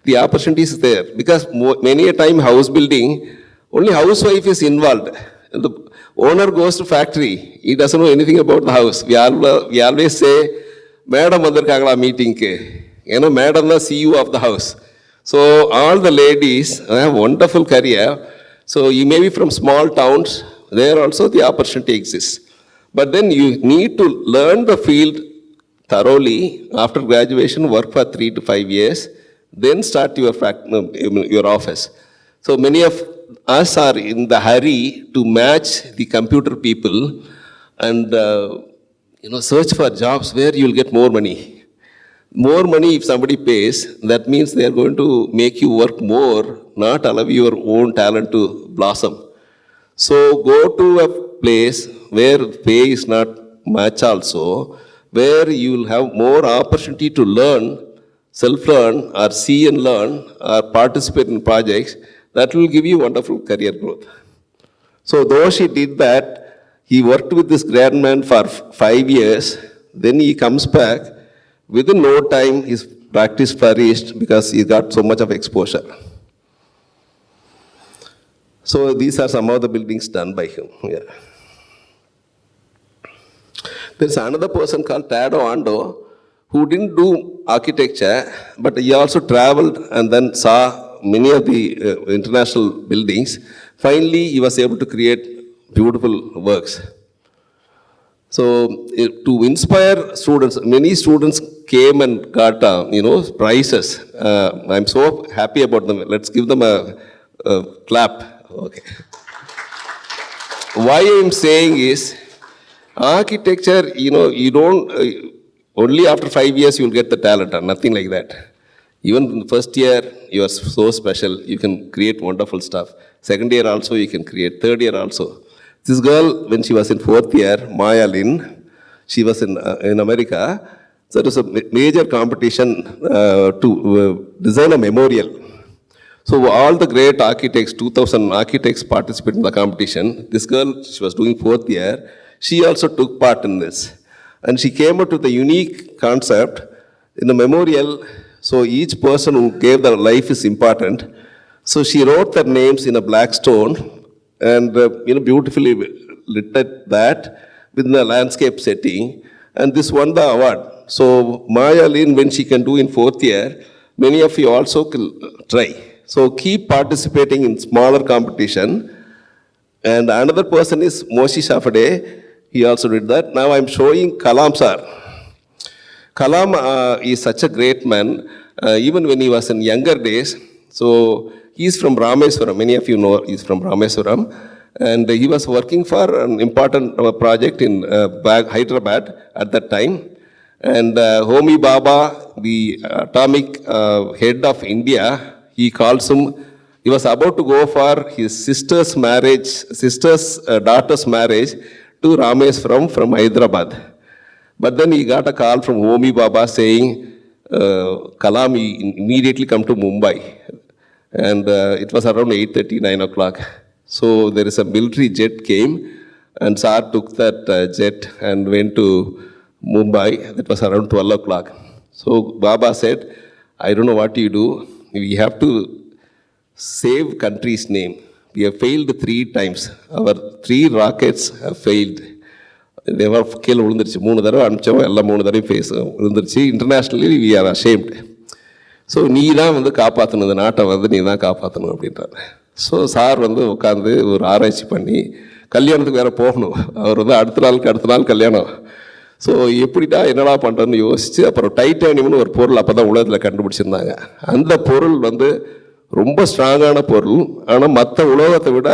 The opportunity is there. Because many a time house building, only housewife is involved. The owner goes to factory. He doesn't know anything about the house. We always say, Madam Mandarkagala meeting ke. Madam the CEO of the house. So all the ladies have wonderful career. So you may be from small towns. There also the opportunity exists. But then you need to learn the field thoroughly. After graduation, work for 3 to 5 years. Then start your office. So many of us are in the hurry to match the computer people and search for jobs where you will get more money. More money if somebody pays, that means they are going to make you work more, not allow your own talent to blossom. So go to a place where pay is not much also, where you will have more opportunity to learn, self-learn or see and learn or participate in projects. That will give you wonderful career growth. So though she did that, he worked with this grand man for 5 years. Then he comes back. Within no time, his practice flourished because he got so much of exposure. So these are some of the buildings done by him. Yeah. There's another person called Tado Ando who didn't do architecture, but he also traveled and then saw many of the international buildings. Finally, he was able to create beautiful works. So, to inspire students, many students came and got, prizes. I'm so happy about them. Let's give them a clap. Okay. Why I'm saying is, architecture, you don't, only after 5 years you will get the talent or nothing like that. Even in the first year, you are so special, you can create wonderful stuff. Second year also, you can create. Third year also. This girl, when she was in fourth year, Maya Lin, she was in America. So it was a major competition to design a memorial. So all the great architects, 2,000 architects participated in the competition. This girl, she was doing fourth year. She also took part in this. And she came up with a unique concept in the memorial. So each person who gave their life is important. So she wrote their names in a black stone and beautifully lit that within a landscape setting. And this won the award. So Maya Lin, when she can do in fourth year, many of you also can try. So keep participating in smaller competition. And another person is Moshi Shafade. He also did that. Now I'm showing Kalam sir. Kalam is such a great man, even when he was in younger days. So he's from Rameswaram. Many of you know he's from Rameswaram. And he was working for an important project in Hyderabad at that time. And Homi Baba, the atomic head of India, he calls him. He was about to go for his sister's daughter's marriage to Rameswaram from Hyderabad. But then he got a call from Homi Baba saying, Kalam, immediately come to Mumbai. And it was around 8:30, 9 o'clock. So there is a military jet came, and Sir took that jet and went to Mumbai. That was around 12 o'clock. So Baba said, I don't know what you do. We have to save country's name. We have failed 3 times. Our 3 rockets have failed. They were killed. 3 தடவை அனுப்பிச்சோம், எல்லாம் 3 தடவை face விழுந்துருச்சு. Internationally we are ashamed. So நீ தான் காப்பாற்றணும், இந்த நாட்டை நீ தான் காப்பாற்றணும் அப்படின்றாரு. ஸோ சார் உட்காந்து ஒரு ஆராய்ச்சி பண்ணி கல்யாணத்துக்கு வேறு போகணும். அவர் அடுத்த நாள் கல்யாணம். ஸோ எப்படிடா என்னடா பண்ணுறதுன்னு யோசித்து அப்புறம் டைட்டானியம்னு ஒரு பொருள் அப்போ தான் உலகத்தில் கண்டுபிடிச்சிருந்தாங்க. அந்த பொருள் ரொம்ப ஸ்ட்ராங்கான பொருள், ஆனால் மற்ற உலோகத்தை விட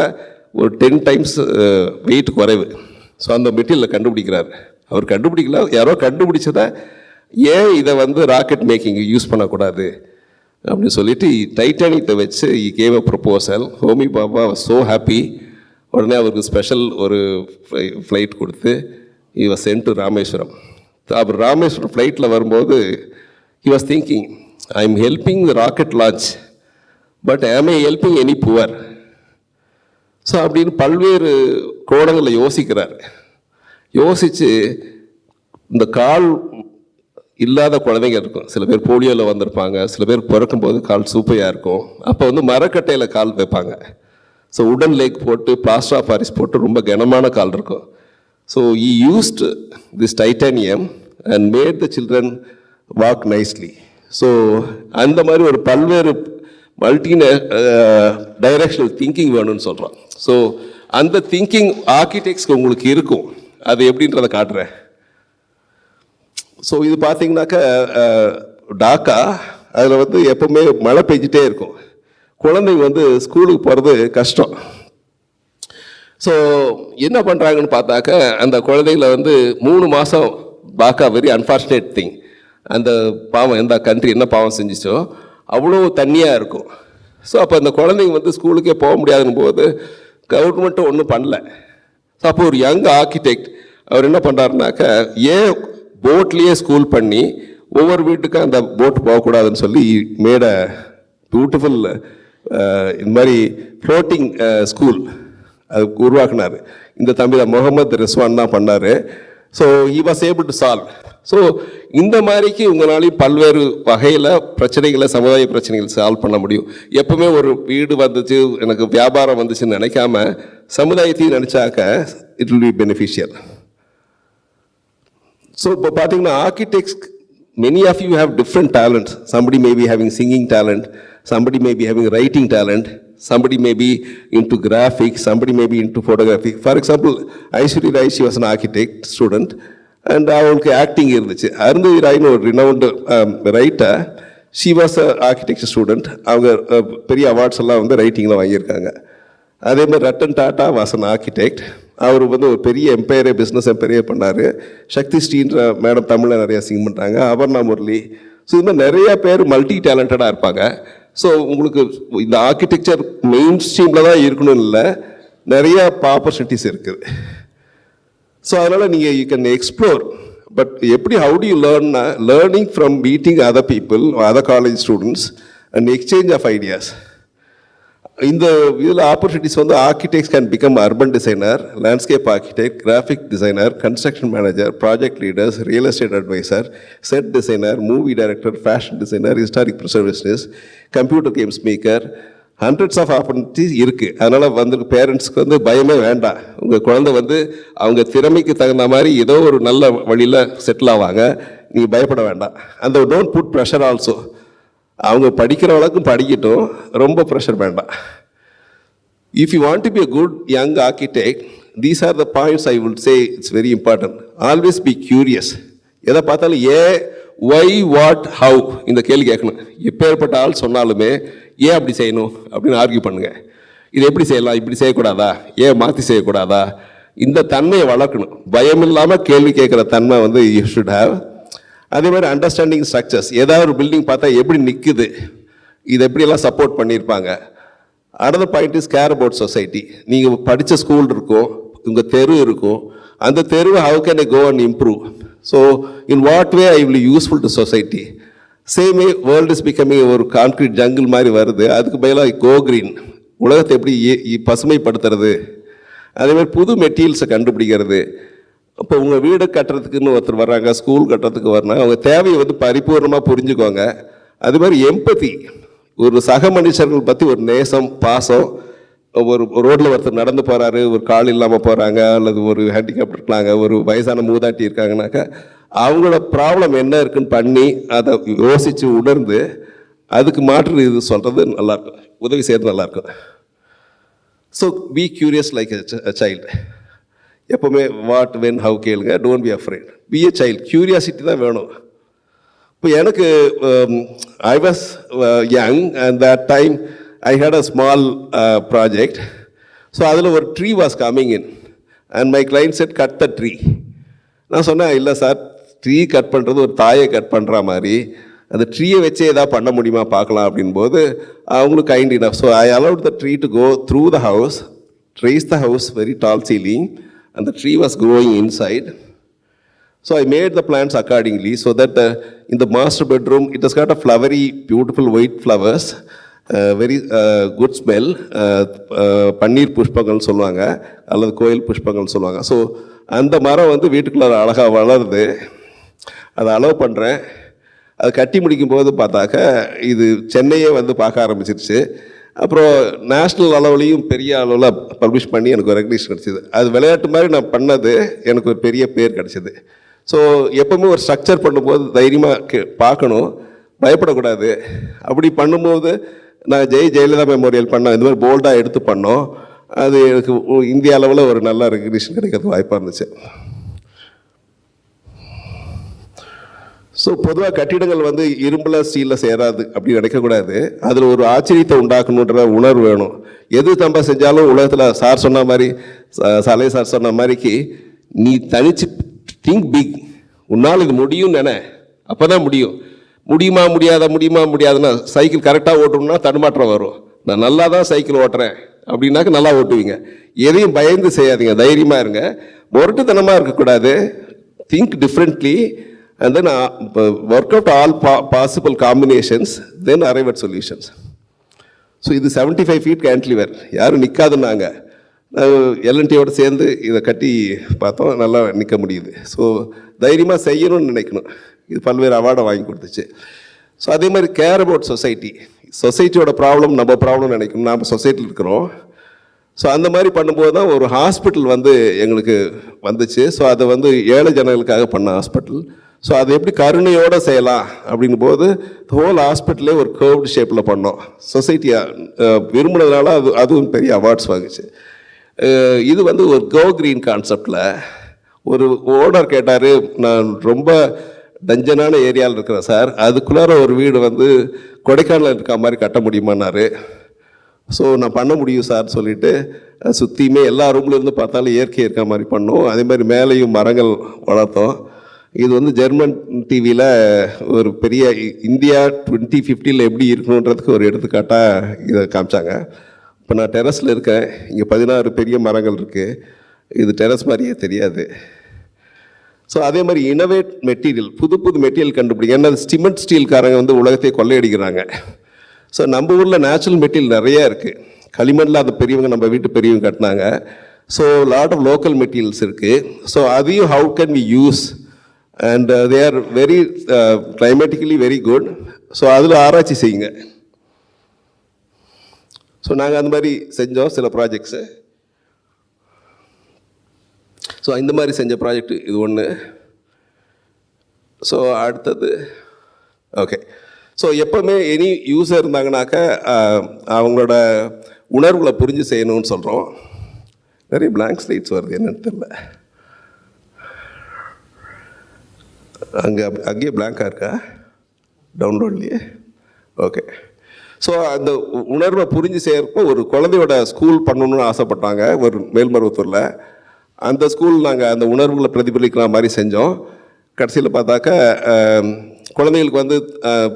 ஒரு 10 times வெயிட் குறைவு. ஸோ அந்த மெட்டீரியலை கண்டுபிடிக்கிறார். அவர் கண்டுபிடிக்கல, யாரோ கண்டுபிடிச்சதை ஏன் இதை ராக்கெட் மேக்கிங் யூஸ் பண்ணக்கூடாது அப்படின்னு சொல்லிட்டு டைட்டானியத்தை வச்சு gave a proposal. Homi Baba was so happy. உடனே அவருக்கு ஸ்பெஷல் ஒரு ஃப்ளைட் கொடுத்து he was sent to Rameswaram. அவர் ராமேஸ்வரம் ஃப்ளைட்டில் வரும்போது he was thinking, I am helping the rocket launch, but am I helping any poor? So அப்படின்னு பல்வேறு கோணங்களில் யோசிக்கிறார். யோசித்து இந்த கால் இல்லாத குழந்தைங்க இருக்கும், சில பேர் போலியோவில் வந்திருப்பாங்க, சில பேர் பிறக்கும்போது கால் சூப்பையாக இருக்கும். அப்போ மரக்கட்டையில் கால் வைப்பாங்க. ஸோ உடன் லேக் போட்டு பிளாஸ்டர் ஆஃப் பாரிஸ் போட்டு ரொம்ப கனமான கால் இருக்கும். So he used this titanium and made the children walk nicely. So அந்த மாதிரி ஒரு பல்வேறு மல்டி டைரக்ஷனல் திங்கிங் வேணும்னு சொல்கிறோம். ஸோ அந்த திங்கிங் ஆர்கிடெக்ட்ஸ்க்கு உங்களுக்கு இருக்கும். அது எப்படின்றத காட்டுறேன். ஸோ இது பார்த்தீங்கன்னாக்கா டாக்கா, அதில் எப்போவுமே மழை பெஞ்சிட்டே இருக்கும். குழந்தைங்க ஸ்கூலுக்கு போகிறது கஷ்டம். ஸோ என்ன பண்ணுறாங்கன்னு பார்த்தாக்க அந்த குழந்தைங்கள 3 மாதம் டாக்கா வெரி அன்ஃபார்ச்சுனேட் திங். அந்த பாவம் எந்த கண்ட்ரி என்ன பாவம் செஞ்சிச்சோ அவ்வளோ தண்ணியாக இருக்கும். ஸோ அப்போ அந்த குழந்தைங்க ஸ்கூலுக்கே போக முடியாதுன்னு போது கவர்மெண்ட்டும் ஒன்றும் பண்ணல. ஸோ அப்போ ஒரு யங் ஆர்கிடெக்ட் அவர் என்ன பண்ணுறாருனாக்க, ஏன் போட்லேயே ஸ்கூல் பண்ணி ஒவ்வொரு வீட்டுக்கும் அந்த போட் போகக்கூடாதுன்னு சொல்லி மேட பியூட்டிஃபுல் இந்த மாதிரி ஃப்ளோட்டிங் ஸ்கூல் அது உருவாக்குனார். இந்த தம்பி தான் முகமது ரிஸ்வான் தான் பண்ணார். So he was able to solve. So இந்த மாதிரிக்கு உங்களாலையும் பல்வேறு வகையில் பிரச்சனைகளை, சமுதாய பிரச்சனைகளை சால்வ் பண்ண முடியும். எப்பவுமே ஒரு வீடு வந்துச்சு, எனக்கு வியாபாரம் வந்துச்சுன்னு நினைக்காம சமுதாயத்தையும் நினச்சாக்க it will be beneficial. So இப்போ பார்த்தீங்கன்னா architects, many of you have different talents. Somebody may be having singing talent, somebody may be having writing talent, somebody may be into graphics, somebody may be into photography. For example, Aishwarya Rai, she was an architect student and அவங்களுக்கு acting இருந்துச்சு. அருந்ததி ராய்னு ஒரு renowned writer, she was a architecture student. அவங்க பெரிய awards எல்லாம் ரைட்டிங்கில் வாங்கியிருக்காங்க. அதே மாதிரி Ratan Tata was an architect. அவர் ஒரு பெரிய எம்பையரே, பிஸ்னஸ் எம்பையரே பண்ணார். சக்தி ஸ்ரீன்ற மேடம் தமிழில் நிறையா சிங் பண்ணுறாங்க. அபர்ணா முரளி. ஸோ இது மாதிரி நிறையா பேர் மல்டி டேலண்டடாக இருப்பாங்க. ஸோ உங்களுக்கு இந்த ஆர்கிடெக்சர் மெயின் ஸ்ட்ரீமில் தான் இருக்கணும்னு இல்லை, நிறையா ஆப்பர்ச்சுனிட்டிஸ் இருக்குது. ஸோ அதனால் நீங்கள் யூ கேன் எக்ஸ்ப்ளோர். பட் எப்படி, ஹவு டு யூ லேர்ன்னா, learning from meeting other people, other college students and exchange of ideas. இந்த இதில் opportunities architects can become urban designer, landscape architect, graphic designer, construction manager, project leaders, real estate advisor, set designer, movie director, fashion designer, historic preservationist, computer games maker, hundreds of opportunities இருக்குது. அதனால் பேரண்ட்ஸ்க்கு பயமே வேண்டாம். உங்கள் குழந்தை அவங்க திறமைக்கு தகுந்த மாதிரி ஏதோ ஒரு நல்ல வழியில் செட்டில் ஆவாங்க. நீங்கள் பயப்பட வேண்டாம். அந்த டோன்ட் புட் ப்ரெஷர் ஆல்சோ. அவங்க படிக்கிற அளவுக்கு படிக்கட்டும், ரொம்ப ப்ரெஷர் வேண்டாம். If you want to be a good young architect, these are the points I would say it's very important. Always be curious. எதை பார்த்தாலும் ஒய், வாட், ஹவு இந்த கேள்வி கேட்கணும். எப்பேற்பட்ட ஆள் சொன்னாலுமே ஏன் அப்படி செய்யணும் அப்படின்னு ஆர்கியூ பண்ணுங்கள். இது எப்படி செய்யலாம், இப்படி செய்யக்கூடாதா, ஏன் மாற்றி செய்யக்கூடாதா, இந்த தன்மையை வளர்க்கணும். பயம் இல்லாமல் கேள்வி கேட்குற தன்மை வந்து யூ ஷுட் ஹேவ். அதே மாதிரி அண்டர்ஸ்டாண்டிங் ஸ்ட்ரக்சர்ஸ். ஏதாவது ஒரு பில்டிங் பார்த்தா எப்படி நிற்குது, இது எப்படியெல்லாம் சப்போர்ட் பண்ணியிருப்பாங்க. Another point is care about society. நீங்கள் படித்த ஸ்கூல் இருக்கும், உங்கள் தெரு இருக்கும், அந்த தெருவை how can I go and improve. So in what way I will useful to society. Same world is becoming ஒரு கான்க்ரீட் ஜங்கிள் மாதிரி வருது, அதுக்கு பதிலாக கோ கிரீன், உலகத்தை எப்படி பசுமைப்படுத்துறது. அதேமாதிரி புது மெட்டீரியல்ஸை கண்டுபிடிக்கிறது. இப்போ உங்கள் வீடு கட்டுறதுக்குன்னு ஒருத்தர் வர்றாங்க, ஸ்கூல் கட்டுறதுக்கு வர்றாங்க, அவங்க தேவையை வந்து பரிபூர்ணமாக புரிஞ்சுக்கோங்க. அது மாதிரி எம்பதி, ஒரு சக மனுஷர்கள் பற்றி ஒரு நேசம், பாசம். ஒரு ரோட்டில் ஒருத்தர் நடந்து போகிறாரு, ஒரு கால் இல்லாமல் போகிறாங்க, அல்லது ஒரு ஹேண்டிகேப்ட் இருக்காங்க, ஒரு வயசான மூதாட்டி இருக்காங்கனாக்கா அவங்களோட ப்ராப்ளம் என்ன இருக்குன்னு பண்ணி அதை யோசித்து உணர்ந்து அதுக்கு மாற்று இது சொல்கிறது நல்லாயிருக்கும், உதவி செய்கிறது நல்லாயிருக்கும். So be curious like a child. எப்போவுமே வாட் வென் ஹவு கேளுங்க, don't be afraid, be a child. Curiosity தான் வேணும். இப்போ எனக்கு I was young and that time I had a small project. So அதில் ஒரு tree was coming in and my client said cut the tree. நான் சொன்னேன், இல்லை சார், ட்ரீ கட் பண்ணுறது ஒரு தாயை கட் பண்ணுற மாதிரி, அந்த ட்ரீயை வச்சே எதாவது பண்ண முடியுமா பார்க்கலாம் அப்படின்போது அவங்களுக்கு kind enough. So I allowed the tree to go through the house, raise the house, very tall ceiling, and the tree was growing inside. So I made the plants accordingly so that in the master bedroom, it has got a flowery, beautiful white flowers, very good smell. பன்னீர் புஷ்பங்கள் சொல்லுவாங்க, அல்லது கோயில் புஷ்பங்கள் சொல்லுவாங்க. So அந்த மரம் வந்து வீட்டுக்குள்ளே அழகாக வளருது. அதை அலோவ் பண்ணுறேன். அது கட்டி முடிக்கும்போது பார்த்தாக்க இது சென்னையே வந்து பார்க்க ஆரம்பிச்சிருச்சு. அப்புறம் நேஷ்னல் அளவுலேயும் பெரிய அளவில் பப்ளிஷ் பண்ணி எனக்கு ஒரு ரெகக்னிஷன் கிடச்சிது. அது விளையாட்டு மாதிரி நான் பண்ணது, எனக்கு ஒரு பெரிய பேர் கிடச்சிது. ஸோ எப்போவுமே ஒரு ஸ்ட்ரக்சர் பண்ணும்போது தைரியமாக பார்க்கணும், பயப்படக்கூடாது. அப்படி பண்ணும்போது நான் ஜெயலலிதா மெமோரியல் பண்ணோம், இந்த மாதிரி போல்டாக எடுத்து பண்ணோம். அது எனக்கு இந்திய அளவில் ஒரு நல்ல ரெகக்னிஷன் கிடைக்கிறதுக்கு வாய்ப்பாக இருந்துச்சு. ஸோ பொதுவாக கட்டிடங்கள் வந்து இரும்பில் ஸ்டீலில் சேராது அப்படி நினைக்கக்கூடாது. அதில் ஒரு ஆச்சரியத்தை உண்டாக்கணுன்ற உணர்வு வேணும். எது நம்ம செஞ்சாலும் உலகத்தில் சார் சொன்ன மாதிரி, சலேஹ் சார் சொன்ன மாதிரிக்கு, நீ தனிச்சு திங்க் பிக், உன்னால் இது முடியும்னு நினை, அப்போ தான் முடியும். முடியுமா முடியாதுன்னா சைக்கிள் கரெக்டாக ஓட்டணும்னா தடுமாற்றம் வரும். நான் நல்லா தான் சைக்கிள் ஓட்டுறேன் அப்படின்னாக்க நல்லா ஓட்டுவீங்க. எதையும் பயந்து செய்யாதீங்க, தைரியமாக இருங்க, முரட்டுத்தனமாக இருக்கக்கூடாது. Think differently and then work out all possible combinations, then arrive at solutions. So இது 75 feet cantilever, யாரும் நிற்காதுன்னாங்க. எல்என்டியோடு சேர்ந்து இதை கட்டி பார்த்தோம், நல்லா நிற்க முடியுது. ஸோ தைரியமாக செய்யணும்னு நினைக்கணும். இது பல்வேறு அவார்டை வாங்கி கொடுத்துச்சு. ஸோ அதே மாதிரி கேர் அபவுட் சொசைட்டி. சொசைட்டியோட ப்ராப்ளம் நம்ம ப்ராப்ளம் நினைக்கணும், நாம் சொசைட்டியில் இருக்கிறோம். ஸோ அந்த மாதிரி பண்ணும்போது தான் ஒரு ஹாஸ்பிட்டல் வந்து எங்களுக்கு வந்துச்சு. ஸோ அதை வந்து ஏழை ஜனங்களுக்காக பண்ண ஹாஸ்பிட்டல். ஸோ அதை எப்படி கருணையோடு செய்யலாம் அப்படிங்கும் போது ஹோல் ஹாஸ்பிட்டலே ஒரு கர்வ்டு ஷேப்பில் பண்ணோம். சொசைட்டியாக விரும்பினதுனால அதுவும் பெரிய அவார்ட்ஸ் வாங்குச்சு. இது வந்து ஒரு கோ கிரீன் கான்செப்டில் ஒரு ஓனர் கேட்டார், நான் ரொம்ப டஞ்சனான ஏரியாவில் இருக்கிறேன் சார், அதுக்குள்ளார ஒரு வீடு வந்து கொடைக்கானல் இருக்க மாதிரி கட்ட முடியுமான்னாரு. ஸோ நான் பண்ண முடியும் சார் சொல்லிவிட்டு சுற்றியுமே எல்லா ரூம்லேருந்து பார்த்தாலும் இயற்கை இருக்க மாதிரி பண்ணோம். அதே மாதிரி மேலேயும் மரங்கள் வளர்த்தோம். இது வந்து ஜெர்மன் டிவியில் ஒரு பெரிய இந்தியா 2050 எப்படி இருக்கணுன்றதுக்கு ஒரு எடுத்துக்காட்டாக இதை காமிச்சாங்க. இப்போ நான் டெரஸில் இருக்கேன், இங்கே 16 பெரிய மரங்கள் இருக்குது. இது டெரஸ் மாதிரியே தெரியாது. ஸோ அதே மாதிரி இனோவேட் மெட்டீரியல், புது மெட்டீரியல் கண்டுபிடிங்க. ஏன்னா சிமெண்ட் ஸ்டீல்காரங்க வந்து உலகத்தை கொள்ளையடிக்கிறாங்க. ஸோ நம்ம ஊரில் நேச்சுரல் மெட்டீரியல் நிறையா இருக்குது. களிமண்ணில் அது பெரியவங்க, நம்ம வீட்டு பெரியவங்க கட்டினாங்க. So lot of local materials இருக்குது. ஸோ அதையும் how can we use, and they are very climatically very good. So அதில் ஆராய்ச்சி செய்யுங்க. ஸோ நாங்கள் அந்த மாதிரி செஞ்சோம் சில ப்ராஜெக்ட்ஸு. ஸோ இந்த மாதிரி செஞ்ச ப்ராஜெக்ட் இது ஒன்று. ஸோ அடுத்தது ஓகே. ஸோ எப்போவுமே எனி யூஸர் இருந்தாங்கனாக்க அவங்களோட உணர்வுகளை புரிஞ்சு செய்யணும்னு சொல்கிறோம். நிறைய பிளாங்க் ஸ்லைட்ஸ் வருது, என்னன்னு தெரியல. அங்கேயே பிளாங்காக இருக்கா டவுன்லோட்லேயே? ஓகே. ஸோ அந்த உணர்வை புரிஞ்சு செய்கிறப்போ ஒரு குழந்தையோட ஸ்கூல் பண்ணணும்னு ஆசைப்பட்டாங்க ஒரு மேல்மருவத்தூரில். அந்த ஸ்கூல் நாங்கள் அந்த உணர்வுகளை பிரதிபலிக்கிற மாதிரி செஞ்சோம். கடைசியில் பார்த்தாக்கா குழந்தைகளுக்கு வந்து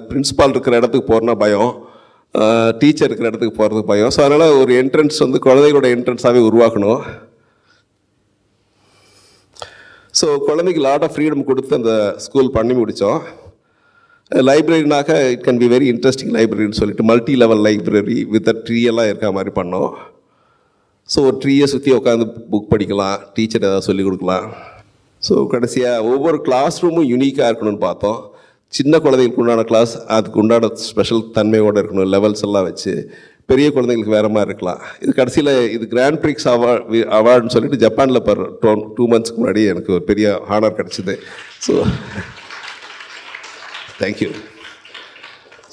பிரின்ஸிபால் இருக்கிற இடத்துக்கு போகிறனா பயம், டீச்சர் இருக்கிற இடத்துக்கு போகிறதுக்கு பயம். ஸோ அதனால் ஒரு என்ட்ரன்ஸ் வந்து குழந்தைகளோட என்ட்ரன்ஸாகவே உருவாக்கணும். ஸோ குழந்தைக்கு லாட் ஆஃப் ஃப்ரீடம் கொடுத்து அந்த ஸ்கூல் பண்ணி முடித்தோம். லைப்ரரினாக்க it can be very interesting லைப்ரரின்னு சொல்லிட்டு multi level library with tree எல்லாம் இருக்க மாதிரி பண்ணோம். ஸோ ஒரு ட்ரீயை சுற்றி உட்காந்து புக் படிக்கலாம், டீச்சர் ஏதாவது சொல்லிக் கொடுக்கலாம். ஸோ கடைசியாக ஒவ்வொரு கிளாஸ் ரூமும் யூனிக்காக இருக்கணும்னு பார்த்தோம். சின்ன குழந்தைகளுக்கு உண்டான கிளாஸ் அதுக்கு உண்டான ஸ்பெஷல் தன்மையோடு இருக்கணும், லெவல்ஸ் எல்லாம் வச்சு. பெரிய குழந்தைங்களுக்கு வேறு மாதிரி இருக்கலாம். இது கடைசியில் இது கிராண்ட் பிரிக்ஸ் அவார்டுன்னு சொல்லிட்டு ஜப்பானில் 2 months முன்னாடி எனக்கு ஒரு பெரிய ஹானர் கிடச்சிது. So thank you.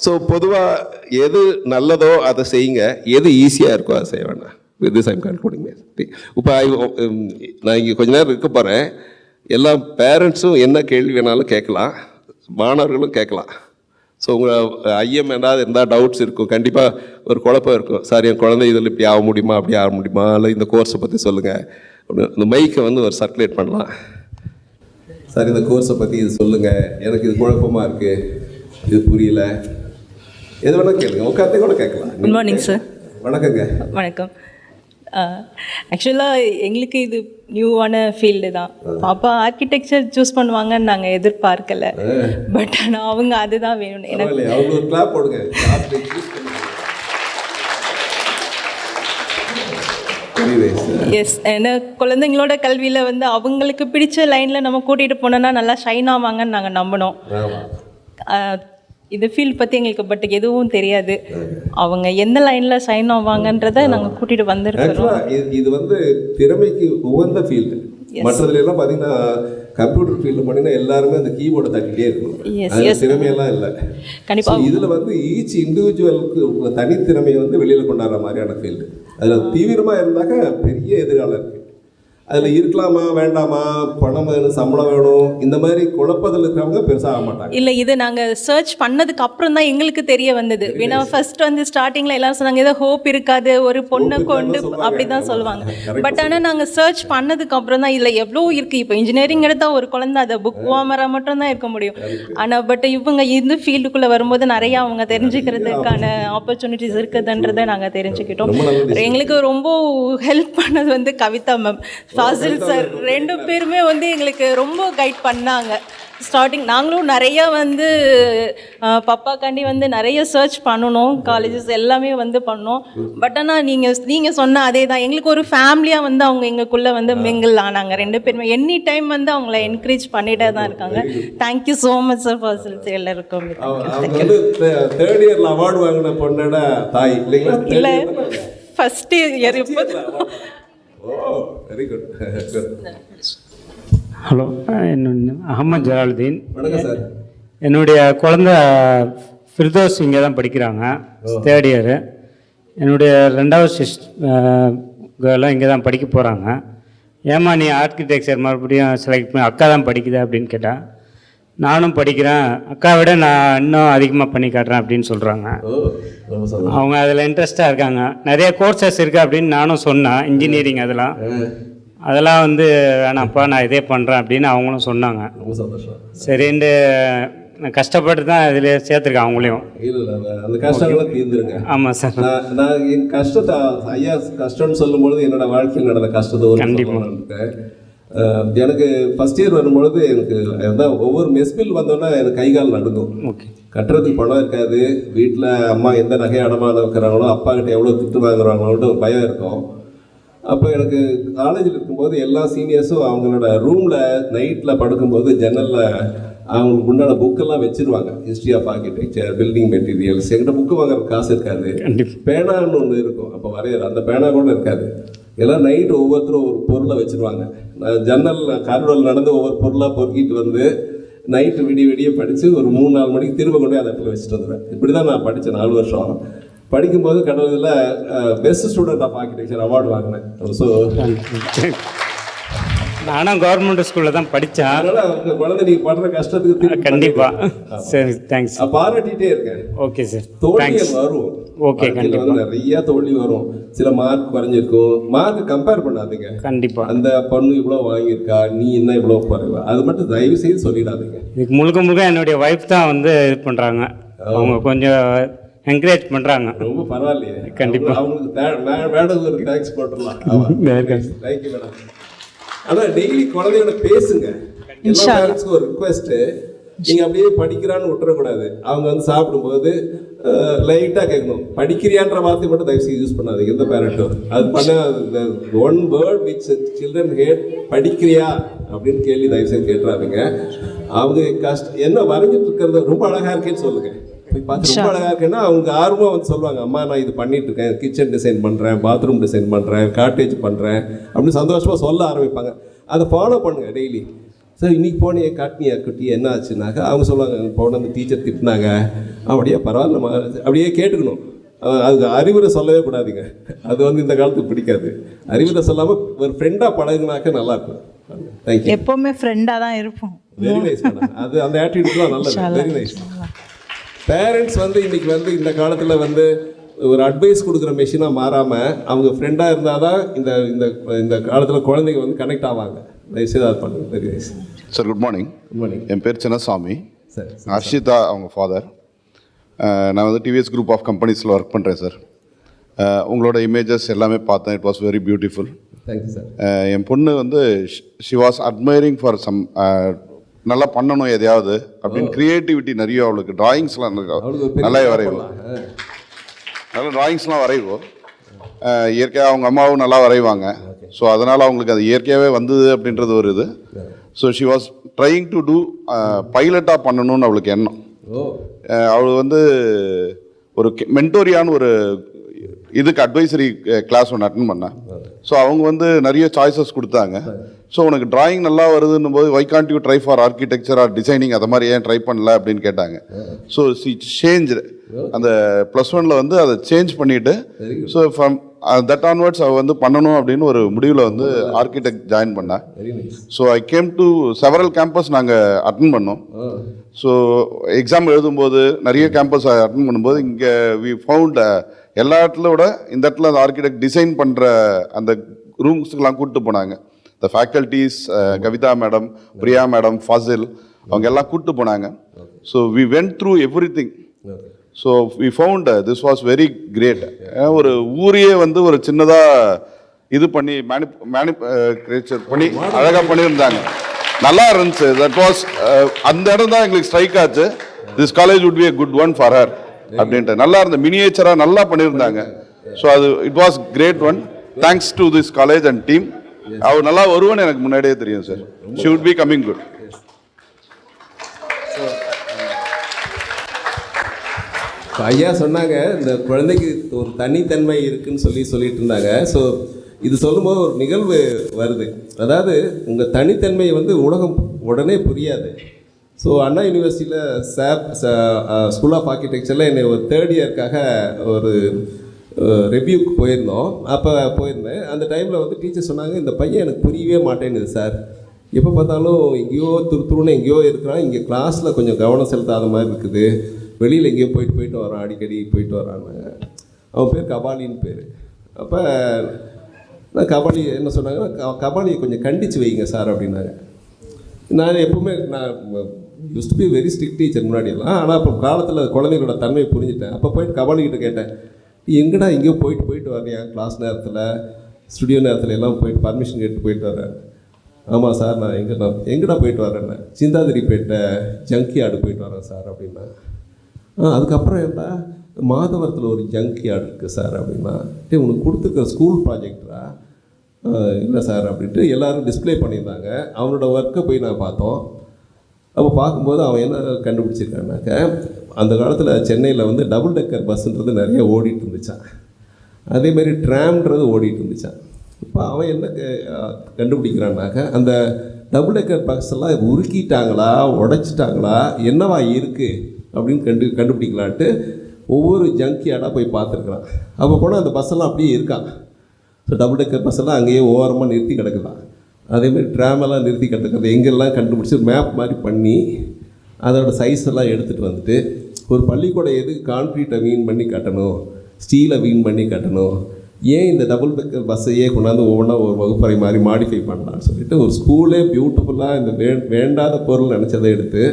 ஸோ பொதுவாக எது நல்லதோ அதை செய்யுங்க, எது ஈஸியாக இருக்கோ அதை செய்ய வேண்டாம். With this I'm concluding. இப்போ நான் இங்கே கொஞ்ச நேரம் இருக்க போகிறேன். எல்லா பேரண்ட்ஸும் என்ன கேள்வி வேணாலும் கேட்கலாம், மாணவர்களும் கேட்கலாம். ஸோ உங்கள் ஐயம் ஏதாவது இருந்தால் டவுட்ஸ் இருக்கும், கண்டிப்பாக ஒரு குழப்பம் இருக்கும். சார் என் குழந்தை இதில் இப்படி ஆக முடியுமா, அப்படி ஆக முடியுமா, இல்லை இந்த கோர்ஸை பற்றி சொல்லுங்கள். இந்த மைக்கை வந்து ஒரு சர்க்குலேட் பண்ணலாம். சார் இந்த கோர்ஸை பற்றி இது சொல்லுங்கள், எனக்கு இது குழப்பமாக இருக்குது, இது புரியல, எது வேணால் கேளுங்க, உட்காந்து கூட கேட்கலாம். Good morning sir. வணக்கங்க. வணக்கம். ஆக்சுவலாக எங்களுக்கு இது நியூவான ஃபீல்டு தான். பாப்பா ஆர்கிடெக்சர் சூஸ் பண்ணுவாங்கன்னு நாங்கள் எதிர்பார்க்கல. பட் ஆனால் அவங்க அதுதான் வேணும் எனக்கு. எஸ், ஏன்னா குழந்தைங்களோட கல்வியில் வந்து அவங்களுக்கு பிடிச்ச லைனில் நம்ம கூட்டிகிட்டு போனோன்னா நல்லா ஷைன் ஆவாங்கன்னு நாங்கள் நம்பினோம். இது ஃபீல்டு பற்றி எங்களுக்கு பட் எதுவும் தெரியாது. அவங்க எந்த லைனில் சைன் ஆவாங்கன்றதை நாங்கள் கூட்டிகிட்டு வந்திருக்கிறோம். இது வந்து திறமைக்கு உகந்த ஃபீல்டு. மற்றதுல எல்லாம் பார்த்தீங்கன்னா கம்ப்யூட்டர் ஃபீல்டு பண்ணினா எல்லாருமே அந்த கீபோர்டை தட்டிகிட்டே இருக்கணும், திறமையெல்லாம் இல்லை. கண்டிப்பாக இதில் வந்து ஈச் இண்டிவிஜுவலுக்கு தனித்திறமையை வந்து வெளியில் கொண்டாடுற மாதிரியான ஃபீல்டு. அதில் தீவிரமாக இருந்தாக்க பெரிய எதிர்காலம் இருக்குது. அதில் இருக்கலாமா வேண்டாமா, பணம் வேணும், சம்பளம் வேணும், இந்த மாதிரி குழப்பத்தில் இருக்கிறவங்க பெருசாக ஆக மாட்டாங்க. இல்லை, இது நாங்கள் சர்ச் பண்ணதுக்கு அப்புறம் தான் எங்களுக்கு தெரிய வந்தது. ஏன்னா ஃபர்ஸ்ட் வந்து ஸ்டார்டிங்கில் எல்லாரும் சொன்னாங்க ஏதோ ஹோப் இருக்காது, ஒரு பொண்ணை கொண்டு அப்படி தான் சொல்லுவாங்க. பட் ஆனால் நாங்கள் சர்ச் பண்ணதுக்கு அப்புறம் தான் இதில் எவ்வளோ இருக்குது. இப்போ இன்ஜினியரிங் எடுத்தால் ஒரு குழந்தை அதை புக் வாமராக மட்டும் தான் இருக்க முடியும். ஆனால் பட் இவங்க இந்த ஃபீல்டுக்குள்ளே வரும்போது நிறையா அவங்க தெரிஞ்சுக்கிறதுக்கான ஆப்பர்ச்சுனிட்டிஸ் இருக்குதுன்றதை நாங்கள் தெரிஞ்சுக்கிட்டோம். எங்களுக்கு ரொம்ப ஹெல்ப் பண்ணது வந்து கவிதா மேம், ஃபாசில் சார், 2 பேருமே வந்து எங்களுக்கு ரொம்ப கைட் பண்ணாங்க. ஸ்டார்டிங் நாங்களும் நிறையா வந்து பப்பாக்காண்டி வந்து நிறைய சர்ச் பண்ணணும், காலேஜஸ் எல்லாமே வந்து பண்ணோம். பட் ஆனால் நீங்கள் சொன்ன அதே தான், எங்களுக்கு ஒரு ஃபேமிலியாக வந்து அவங்க எங்களுக்குள்ளே வந்து மிங்கிள் ஆனாங்க. 2 பேருமே எனி டைம் வந்து அவங்கள என்கரேஜ் பண்ணிகிட்டே தான் இருக்காங்க. Thank you so much sir Fazil sir எல்லாருக்கும். தேர்ட் இயரில் அவார்டு வாங்கின பொண்ணோட தாய் இல்லை, ஃபஸ்ட் இயர். இப்போ வெரி குட். ஹலோ, என்னோட அஹமத் ஜலாலுதீன். வணக்கம் சார். என்னுடைய குழந்தை ஃபிர்தோஸ் இங்கே தான் படிக்கிறாங்க, 3rd இயரு. என்னுடைய 2வது கேர்லாம் இங்கே தான் படிக்க போகிறாங்க. ஏமா நீ ஆர்கிடெக்சர் மறுபடியும் செலக்ட் பண்ணி, அக்கா தான் படிக்குது அப்படின்னு கேட்டால், நானும் படிக்கிறேன், அக்கா விட நான் இன்னும் அதிகமாக பண்ணி காட்டுறேன் அப்படின்னு சொல்கிறாங்க. அவங்க அதில் இன்ட்ரெஸ்டாக இருக்காங்க. நிறைய கோர்சஸ் இருக்குது அப்படின்னு நானும் சொன்னேன், இன்ஜினியரிங் அதெல்லாம் வந்து வேணாம்ப்பா நான் இதே பண்ணுறேன் அப்படின்னு அவங்களும் சொன்னாங்க. சரின்ட்டு நான் கஷ்டப்பட்டு தான் இதில் சேர்த்துருக்கேன் அவங்களையும். இல்லை அந்த கஷ்டங்கள்லாம் தீர்ந்துருங்க. ஆமாம் சார். நான் என் கஷ்டத்தை ஐயா கஷ்டம்னு சொல்லும்பொழுது என்னோட வாழ்க்கையில் நடந்த கஷ்டத்தை கண்டிப்பாக இருக்கேன். எனக்கு ஃபஸ்ட் இயர் வரும்பொழுது எனக்கு அதான் ஒவ்வொரு மெஸ்பில் வந்தோன்னா எனக்கு கை கால் நடுங்கும். ஓகே. கட்டுறதுக்கு பணம் இருக்காது, வீட்டில் அம்மா எந்த நகையை அடமானம் வைக்கிறாங்களோ, அப்பா கிட்ட எவ்வளோ திட்டு வாங்குறாங்களோன்ட்டு ஒரு பயம் இருக்கும். அப்போ எனக்கு காலேஜில் இருக்கும்போது எல்லா சீனியர்ஸும் அவங்களோட ரூமில் நைட்டில் படுக்கும்போது ஜன்னலில் அவங்களுக்கு உண்டான புக்கெல்லாம் வச்சுருவாங்க. History of architecture, building materials. எங்கிட்ட புக்கு வாங்குற காசு இருக்காது. பேனான்னு ஒன்று இருக்கும், அப்போ வரையிற அந்த பேனா கூட இருக்காது. எல்லாம் நைட்டு ஒவ்வொருத்தரும் ஒரு பொருளை வச்சுருவாங்க. நான் ஜன்னல் காரிடோரில் நடந்து ஒவ்வொரு பொருளாக பொறுக்கிட்டு வந்து நைட்டு விடிய படித்து ஒரு 3-4 மணிக்கு திரும்ப கொண்டே அந்த இடத்துல வச்சுட்டு வந்துடுவேன். இப்படி தான் நான் படித்தேன் 4 வருஷம். படிக்கும்போது கடவுளில் best student of architecture award வாங்கினேன். ஸோ நானும் கவர்மெண்ட் ஸ்கூலில் தான் படித்தேன். அதனால் உங்கள் குழந்தை நீங்கள் படுற கஷ்டத்துக்கு கண்டிப்பாக. சரி, தேங்க்ஸ். பாராட்டிகிட்டே இருக்கேன். ஓகே சார், தோல்வி வரும். ஓகே, கண்டிப்பாக. நிறைய தோல்வி வரும். சில மார்க் குறைஞ்சிருக்கும். மார்க் கம்பேர் பண்ணாதீங்க. கண்டிப்பாக. அந்த பொண்ணு இவ்வளோ வாங்கியிருக்கா, நீ என்ன இவ்வளோ குறைவா, அது மட்டும் தயவு செய்து சொல்லிடாதீங்க. இதுக்கு முழுக்க என்னுடைய ஒய்ஃப் தான் வந்து இது பண்ணுறாங்க. அவங்க கொஞ்சம் என்கரேஜ் பண்ணுறாங்க. ரொம்ப பரவாயில்லையே. கண்டிப்பாக. அவங்களுக்கு மேடம் ஒரு தேங்க்ஸ் போட்டுடலாம். Thank you madam. ஆனால் டெய்லி குழந்தையோட பேசுங்க. எல்லா பேரண்ட்ஸ்க்கும் ஒரு ரிக்வெஸ்ட்டு, நீங்கள் அப்படியே படிக்கிறான்னு விட்டுறக்கூடாது. அவங்க வந்து சாப்பிடும்போது லைட்டாக கேட்கணும். படிக்கிறியான்ற வார்த்தை மட்டும் தயவுசெய்து யூஸ் பண்ணாதீங்க எந்த பேரண்ட்டும். அது பண்ண one word which children hate, படிக்கிறியா அப்படின்னு கேள்வி தயவுசெய்து கேட்டுறாதுங்க. அவங்க என்ன வரைஞ்சிட்டு இருக்கிறது ரொம்ப அழகாக இருக்கேன்னு சொல்லுங்கள். பார்த்து ரொம்ப அழகாக இருக்குன்னா அவங்க ஆர்வமாக வந்து சொல்லுவாங்க, அம்மா நான் இது பண்ணிட்டு இருக்கேன், கிச்சன் டிசைன் பண்ணுறேன், பாத்ரூம் டிசைன் பண்ணுறேன், காட்டேஜ் பண்ணுறேன் அப்படின்னு சந்தோஷமாக சொல்ல ஆரம்பிப்பாங்க. அதை ஃபாலோ பண்ணுங்கள் டெய்லி. சார் இன்றைக்கி போனியே காட்டினியா குட்டி என்ன ஆச்சுனாக்கா அவங்க சொல்லுவாங்க, போன அந்த டீச்சர் திட்டினாங்க. அப்படியே பரவாயில்ல, நம்ம அப்படியே கேட்டுக்கணும். அது அறிவுரை சொல்லவே கூடாதுங்க. அது வந்து இந்த காலத்துக்கு பிடிக்காது. அறிவுரை சொல்லாமல் ஒரு ஃப்ரெண்டாக பழகுனாக்க நல்லாயிருக்கும். தேங்க்யூ. எப்போவுமே ஃப்ரெண்டாக தான் இருப்போம். Very nice madam. அது அந்த ஆட்டிடியூட்லாம் நல்லது. Very nice. பேரண்ட்ஸ் வந்து இன்றைக்கி வந்து இந்த காலத்தில் வந்து ஒரு அட்வைஸ் கொடுக்குற மெஷினாக மாறாமல் அவங்க ஃப்ரெண்டாக இருந்தால் தான் இந்த இந்த இந்த காலத்தில் குழந்தைங்க வந்து கனெக்ட் ஆவாங்க. தயவுசெய்து அது பண்ணுங்க. Very nice sir. Good morning. Good morning. என் பேர் சின்னசாமி. சார் அர்ஷிதா அவங்க ஃபாதர். நான் வந்து டிவிஎஸ் குரூப் ஆஃப் கம்பெனிஸில் ஒர்க் பண்ணுறேன் சார். உங்களோட இமேஜஸ் எல்லாமே பார்த்தேன். It was very beautiful. Thank you sir. என் பொண்ணு வந்து she was admiring for some நல்லா பண்ணணும் எதையாவது அப்படின்னு. க்ரியேட்டிவிட்டி நிறைய அவளுக்கு. ட்ராயிங்ஸ்லாம் நல்லா வரைவோம். நல்லா ட்ராயிங்ஸ்லாம் வரைவோம். இயற்கையாக அவங்க அம்மாவும் நல்லா வரைவாங்க. ஸோ அதனால் அவங்களுக்கு அது இயற்கையாகவே வந்தது அப்படின்றது ஒரு இது. So she was trying to do பைலட்டாக பண்ணணும்னு அவளுக்கு எண்ணம். அவள் வந்து ஒரு மென்டோரியான்னு ஒரு இதுக்கு அட்வைசரி கிளாஸ் ஒன்று அட்டன் பண்ணேன். ஸோ அவங்க வந்து நிறைய சாய்ஸஸ் கொடுத்தாங்க. ஸோ உனக்கு டிராயிங் நல்லா வருதுன்னும் போது why can't you try for architecture or designing, அதை மாதிரி ஏன் ட்ரை பண்ணல அப்படின்னு கேட்டாங்க. ஸோ சேஞ்ச் அந்த +1 வந்து அதை சேஞ்ச் பண்ணிவிட்டு ஸோ ஃப்ரம் தட் ஆன்வர்ட்ஸ் அவள் வந்து பண்ணணும் அப்படின்னு ஒரு முடிவில் வந்து ஆர்கிடெக்ட் ஜாயின் பண்ணேன். So I came to several campus நாங்கள் அட்டன் பண்ணோம். ஸோ எக்ஸாம் எழுதும்போது நிறைய கேம்பஸ் அட்டன் பண்ணும்போது இங்கே வி ஃபவுண்ட் எல்லா இடத்துல விட இந்த இடத்துல அந்த ஆர்கிடெக்ட் டிசைன் பண்ணுற அந்த ரூம்ஸுக்கெலாம் கூப்பிட்டு போனாங்க. The faculties Kavitha madam, Priya madam, Fazil அவங்க எல்லாம் கூப்பிட்டு போனாங்க. So we went through everything. So we found this was very great. ஒரு ஊரையே வந்து ஒரு சின்னதாக இது பண்ணி மேனுஃபேக்சர் பண்ணி அழகாக பண்ணியிருந்தாங்க. நல்லா இருந்துச்சு. தட் வாஸ் அந்த இடம் தான் எங்களுக்கு ஸ்ட்ரைக் ஆச்சு. This college would be a good one for her அப்படின்ட்டு. நல்லா இருந்த மினியேச்சராக நல்லா பண்ணியிருந்தாங்க. ஸோ அது it was great one. Thanks to this college and team. அவர் நல்லா வருவான்னு எனக்கு முன்னாடியே தெரியும் sir. She would be coming good. ஐயா சொன்னாங்க இந்த குழந்தைக்கு ஒரு தனித்தன்மை இருக்குன்னு சொல்லிட்டு இருந்தாங்க. ஸோ இது சொல்லும்போது ஒரு நிகழ்வு வருது. அதாவது உங்கள் தனித்தன்மை வந்து உலகம் உடனே புரியாது. ஸோ அண்ணா யூனிவர்சிட்டியில் ஸ்கூல் ஆஃப் ஆர்கிடெக்சரில் என்னை ஒரு 3rd இயர்க்காக ஒரு ரிவ்யூக்கு போயிருந்தோம். அப்போ போயிருந்தேன். அந்த டைமில் வந்து டீச்சர் சொன்னாங்க, இந்த பையன் எனக்கு புரியவே மாட்டேங்குது சார், எப்போ பார்த்தாலும் எங்கேயோ துருத்துருன்னு எங்கேயோ இருக்கிறான், இங்கே கிளாஸில் கொஞ்சம் கவனம் செலுத்தாத மாதிரி இருக்குது, வெளியில் எங்கேயோ போயிட்டு வரான், அடிக்கடி போயிட்டு வரான்னு. அவன் பேர் கபாலின்னு பேர். அப்போ நான் கபாலி என்ன சொன்னாங்கன்னா, கபாலியை கொஞ்சம் கண்டித்து வைங்க சார் அப்படின்னாங்க. நான் எப்பவுமே use to be very strict teacher முன்னாடியெல்லாம். ஆனால் இப்போ காலத்தில் குழந்தைங்களோட தன்மையை புரிஞ்சுட்டேன். அப்போ போயிட்டு கபாலிக்கிட்ட கேட்டேன், எங்கடா எங்கேயோ போயிட்டு வர்றியா கிளாஸ் நேரத்தில், ஸ்டுடியோ நேரத்தில் எல்லாம் போயிட்டு பர்மிஷன் கேட்டு போயிட்டு வரேன். ஆமாம் சார், நான் எங்கடா போயிட்டு வரேன்னு, சிந்தாதிரிப்பேட்டை ஜங்கி ஆடு போயிட்டு வரேன் சார் அப்படின்னா. அதுக்கப்புறம் ஏன்டா மாதவரத்தில் ஒரு ஜங்கி ஆடு இருக்குது சார் அப்படின்னா. உனக்கு கொடுத்துருக்குற ஸ்கூல் ப்ராஜெக்டரா? இல்லை சார் அப்படின்ட்டு எல்லோரும் டிஸ்பிளே பண்ணியிருந்தாங்க. அவனோட ஒர்க்கை போய் நான் பார்த்தோம். அப்போ பார்க்கும்போது அவன் என்ன கண்டுபிடிச்சிருக்கான்னாக்க, அந்த காலத்தில் சென்னையில் வந்து டபுள் டெக்கர் பஸ்ஸுன்றது நிறைய ஓடிட்டு இருந்துச்சான், அதேமாரி ட்ராம்ன்றது ஓடிட்டு இருந்துச்சான். இப்போ அவன் என்ன கண்டுபிடிக்கிறான்னாக்க, அந்த டபுள் டெக்கர் பஸ் எல்லாம் உருக்கிட்டாங்களா உடைச்சிட்டாங்களா என்னவா இருக்குது அப்படின்னு கண்டுபிடிக்கலான்ட்டு ஒவ்வொரு ஜங்கியாடாக போய் பார்த்துருக்குறான். அப்போ போனால் அந்த பஸ்ஸெல்லாம் அப்படியே இருக்கான். ஸோ டபுள் டெக்கர் பஸ்ஸெல்லாம் அங்கேயே ஓரமாக நிறுத்தி கிடக்குதான். அதேமாதிரி ட்ராமெல்லாம் நிறுத்தி கட்டுறது எங்கெல்லாம் கண்டுபிடிச்சி மேப் மாதிரி பண்ணி அதோடய சைஸ் எல்லாம் எடுத்துகிட்டு வந்துட்டு ஒரு பள்ளிக்கூடம் எதுக்கு கான்க்ரீட்டை வீண் பண்ணி கட்டணும், ஸ்டீலை வீண் பண்ணி கட்டணும், ஏன் இந்த டபுள் பெக்கர் பஸ்ஸையே கொண்டாந்து ஒவ்வொன்றா ஒரு வகுப்பறை மாதிரி மாடிஃபை பண்ணலான்னு சொல்லிட்டு ஒரு ஸ்கூலே பியூட்டிஃபுல்லாக இந்த வேண்டாத பொருள் நினச்சதை எடுத்து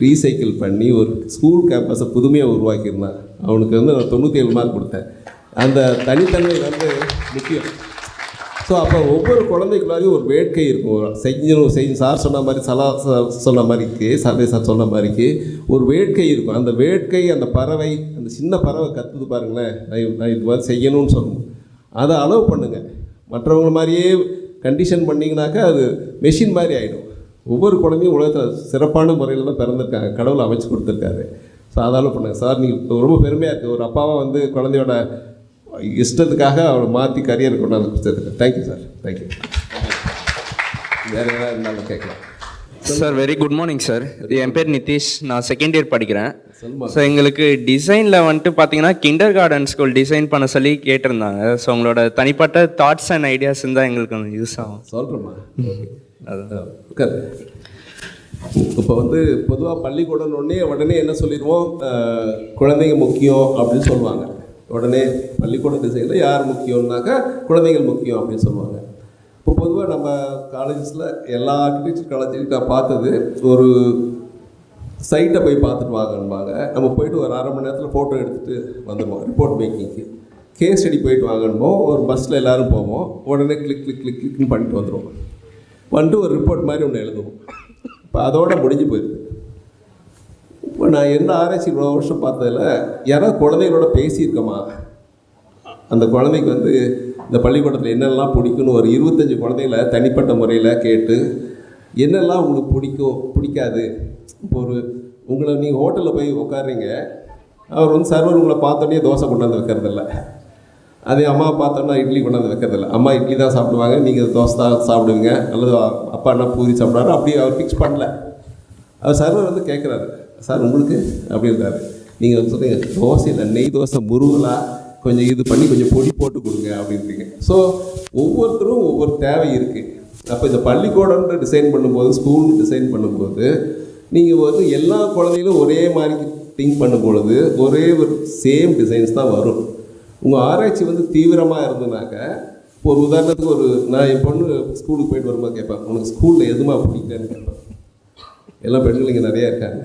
ரீசைக்கிள் பண்ணி ஒரு ஸ்கூல் கேம்பஸை புதுமையாக உருவாக்கியிருந்தான். அவனுக்கு வந்து நான் 97 மார்க் கொடுத்தேன். அந்த தனித்தன்மை வந்து முக்கியம். ஸோ அப்போ ஒவ்வொரு குழந்தைக்குள்ளாரையும் ஒரு வேட்கை இருக்கும். செய்யணும் சார் சொன்ன மாதிரி சொன்ன மாதிரிக்கு சலே சார் சொன்ன மாதிரிக்கு ஒரு வேட்கை இருக்கும். அந்த வேட்கை, அந்த பறவை, அந்த சின்ன பறவை கற்றுது பாருங்களேன், நான் இது மாதிரி செய்யணும்னு சொல்லணும். அதை அலோவ் பண்ணுங்கள். மற்றவங்க மாதிரியே கண்டிஷன் பண்ணிங்கனாக்கா அது மெஷின் மாதிரி ஆகிடும். ஒவ்வொரு குழந்தையும் உலகத்தில் சிறப்பான முறையில் தான் பிறந்திருக்காங்க, கடவுள் அமைச்சு கொடுத்துருக்காரு. ஸோ அதை அலோவ் பண்ணுங்கள் சார். நீங்கள் ரொம்ப பெருமையாக இருக்குது ஒரு அப்பாவாக வந்து குழந்தையோட இஷ்டத்துக்காக அவளை மாற்றி கரியர் கொண்டாந்து கொடுத்ததுக்கு. Thank you sir, thank you. வேறு ஏதாவது இருந்தாலும் கேட்கலாம் sir. Very good morning sir. என் பேர் நிதிஷ், நான் செகண்ட் இயர் படிக்கிறேன். ஸோ எங்களுக்கு டிசைனில் வந்துட்டு பார்த்தீங்கன்னா கிண்டர் கார்டன் ஸ்கூல் டிசைன் பண்ண சொல்லி கேட்டிருந்தாங்க. ஸோ உங்களோட தனிப்பட்ட தாட்ஸ் அண்ட் ஐடியாஸ் இருந்தால் எங்களுக்கு கொஞ்சம் யூஸ் ஆகும். சொல்கிறேம்மா. அதுதான் இப்போ வந்து பொதுவாக பள்ளிக்கூடம்னே உடனே என்ன சொல்லிடுவோம், குழந்தைங்க முக்கியம் அப்படின்னு சொல்லுவாங்க. உடனே பள்ளிக்கூட டிசைனில் யார் முக்கியம்னாக்கா குழந்தைகள் முக்கியம் அப்படின்னு சொல்லுவாங்க. இப்போ பொதுவாக நம்ம காலேஜஸில் எல்லா ஆர்கிடெக்சர் காலேஜ்லையும் நான் பார்த்தது ஒரு சைட்டை போய் பார்த்துட்டு வாங்கன்பாங்க. நம்ம போய்ட்டு ஒரு 1/2 மணி நேரத்தில் ஃபோட்டோ எடுத்துகிட்டு வந்துடுவோம் ரிப்போர்ட் மேக்கிங்க்கு. கேஸ் ஸ்டடி போயிட்டு வாங்கணுமோ ஒரு பஸ்ஸில் எல்லோரும் போவோம், உடனே கிளிக்னு பண்ணிட்டு வந்துடுவோம். வந்துட்டு ஒரு ரிப்போர்ட் மாதிரி ஒன்று எழுதுவோம். இப்போ அதோடு முடிஞ்சு போயிடுது. இப்போ நான் எந்த ஆராய்ச்சி இவ்வளோ வருஷம் பார்த்ததில் யாராவது குழந்தைகளோட பேசியிருக்கோமா, அந்த குழந்தைக்கு வந்து இந்த பள்ளிக்கூடத்தில் என்னெல்லாம் பிடிக்குன்னு ஒரு 25 குழந்தைகளை தனிப்பட்ட முறையில் கேட்டு என்னெல்லாம் உங்களுக்கு பிடிக்கும் பிடிக்காது. இப்போ உங்களை நீங்கள் ஹோட்டலில் போய் உட்காடுறீங்க, அவர் வந்து சர்வர் உங்களை பார்த்தோன்னே தோசை கொண்டாந்து வைக்கிறதில்ல, அதே அம்மா பார்த்தோன்னா இட்லி கொண்டாந்து வைக்கிறதில்ல. அம்மா இட்லி தான் சாப்பிடுவாங்க, நீங்கள் தோசை தான் சாப்பிடுவீங்க, அல்லது அப்பா என்ன பூரி சாப்பிட்றாரு, அப்படி அவர் ஃபிக்ஸ் பண்ணல. அவர் சர்வர் வந்து கேட்குறாரு, சார் உங்களுக்கு அப்படின்றாரு. நீங்கள் வந்து சொல்லுங்க தோசையில் நெய் தோசை முருகலாக கொஞ்சம் இது பண்ணி கொஞ்சம் பொடி போட்டு கொடுங்க அப்படின்றீங்க. ஸோ ஒவ்வொருத்தரும் ஒவ்வொரு தேவை இருக்குது. அப்போ இந்த பள்ளிக்கூடம்ன்ற டிசைன் பண்ணும்போது, ஸ்கூல் டிசைன் பண்ணும்போது நீங்கள் வந்து எல்லா குழந்தைகளும் ஒரே மாதிரி திங்க் பண்ணும்பொழுது ஒரே ஒரு சேம் டிசைன்ஸ் தான் வரும். உங்கள் ஆராய்ச்சி வந்து தீவிரமாக இருந்ததுனாக்க, ஒரு உதாரணத்துக்கு நான் என் பொண்ணு ஸ்கூலுக்கு போயிட்டு வரும்போது கேட்பேன், உனக்கு ஸ்கூலில் எதுமா பிடிக்கலன்னு கேட்பேன். எல்லாம் பெண்கள் இங்கே நிறையா இருக்காங்க.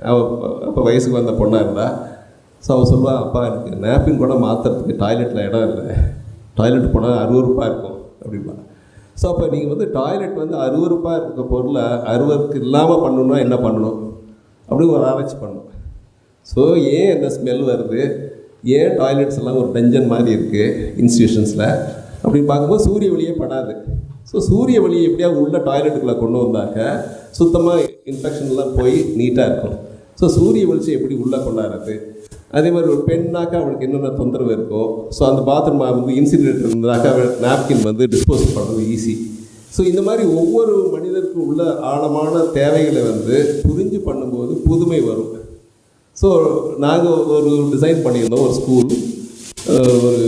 அவள் அப்போ வயசுக்கு வந்த பொண்ணாக இருந்தால், ஸோ அவள் சொல்லுவாள், அப்பா எனக்கு நேப்பின் கூட மாற்றுறதுக்கு டாய்லெட்டில் இடம் இல்லை, டாய்லெட் போனால் அருவருப்பாக இருக்கும் அப்படின்பா. ஸோ அப்போ நீங்கள் வந்து டாய்லெட் வந்து அருவருப்பாக இருக்க பொருளை அருவருக்கு இல்லாமல் பண்ணணுன்னா என்ன பண்ணணும் அப்படின்னு ஒரு ஆராய்ச்சி பண்ணணும். ஸோ ஏன் இந்த ஸ்மெல் வருது, ஏன் டாய்லெட்ஸ் எல்லாம் ஒரு டஞ்சன் மாதிரி இருக்குது இன்ஸ்டியூஷன்ஸில் அப்படின்னு பார்க்கும்போது சூரிய ஒளியே படாது. ஸோ சூரிய ஒளியை எப்படியாவது உள்ள டாய்லெட்டுக்குள்ளே கொண்டு வந்தாக்க சுத்தமாக இன்ஃபெக்ஷன்லாம் போய் நீட்டாக இருக்கும். ஸோ சூரிய வெளிச்சம் எப்படி உள்ளே கொண்டாடுறது. அதே மாதிரி ஒரு பெண்ணாக்கா அவளுக்கு என்னென்ன தொந்தரவு இருக்கும். ஸோ அந்த பாத்ரூம் வந்து இன்சிடென்ட் இருந்தாக்கா அவள் நாப்கின் வந்து டிஸ்போஸ் பண்ணுறது ஈஸி. ஸோ இந்த மாதிரி ஒவ்வொரு மனிதருக்கும் உள்ள ஆழமான தேவைகளை வந்து புரிஞ்சு பண்ணும்போது புதுமை வரும். ஸோ நாங்கள் ஒரு டிசைன் பண்ணியிருந்தோம், ஒரு ஸ்கூல் ஒரு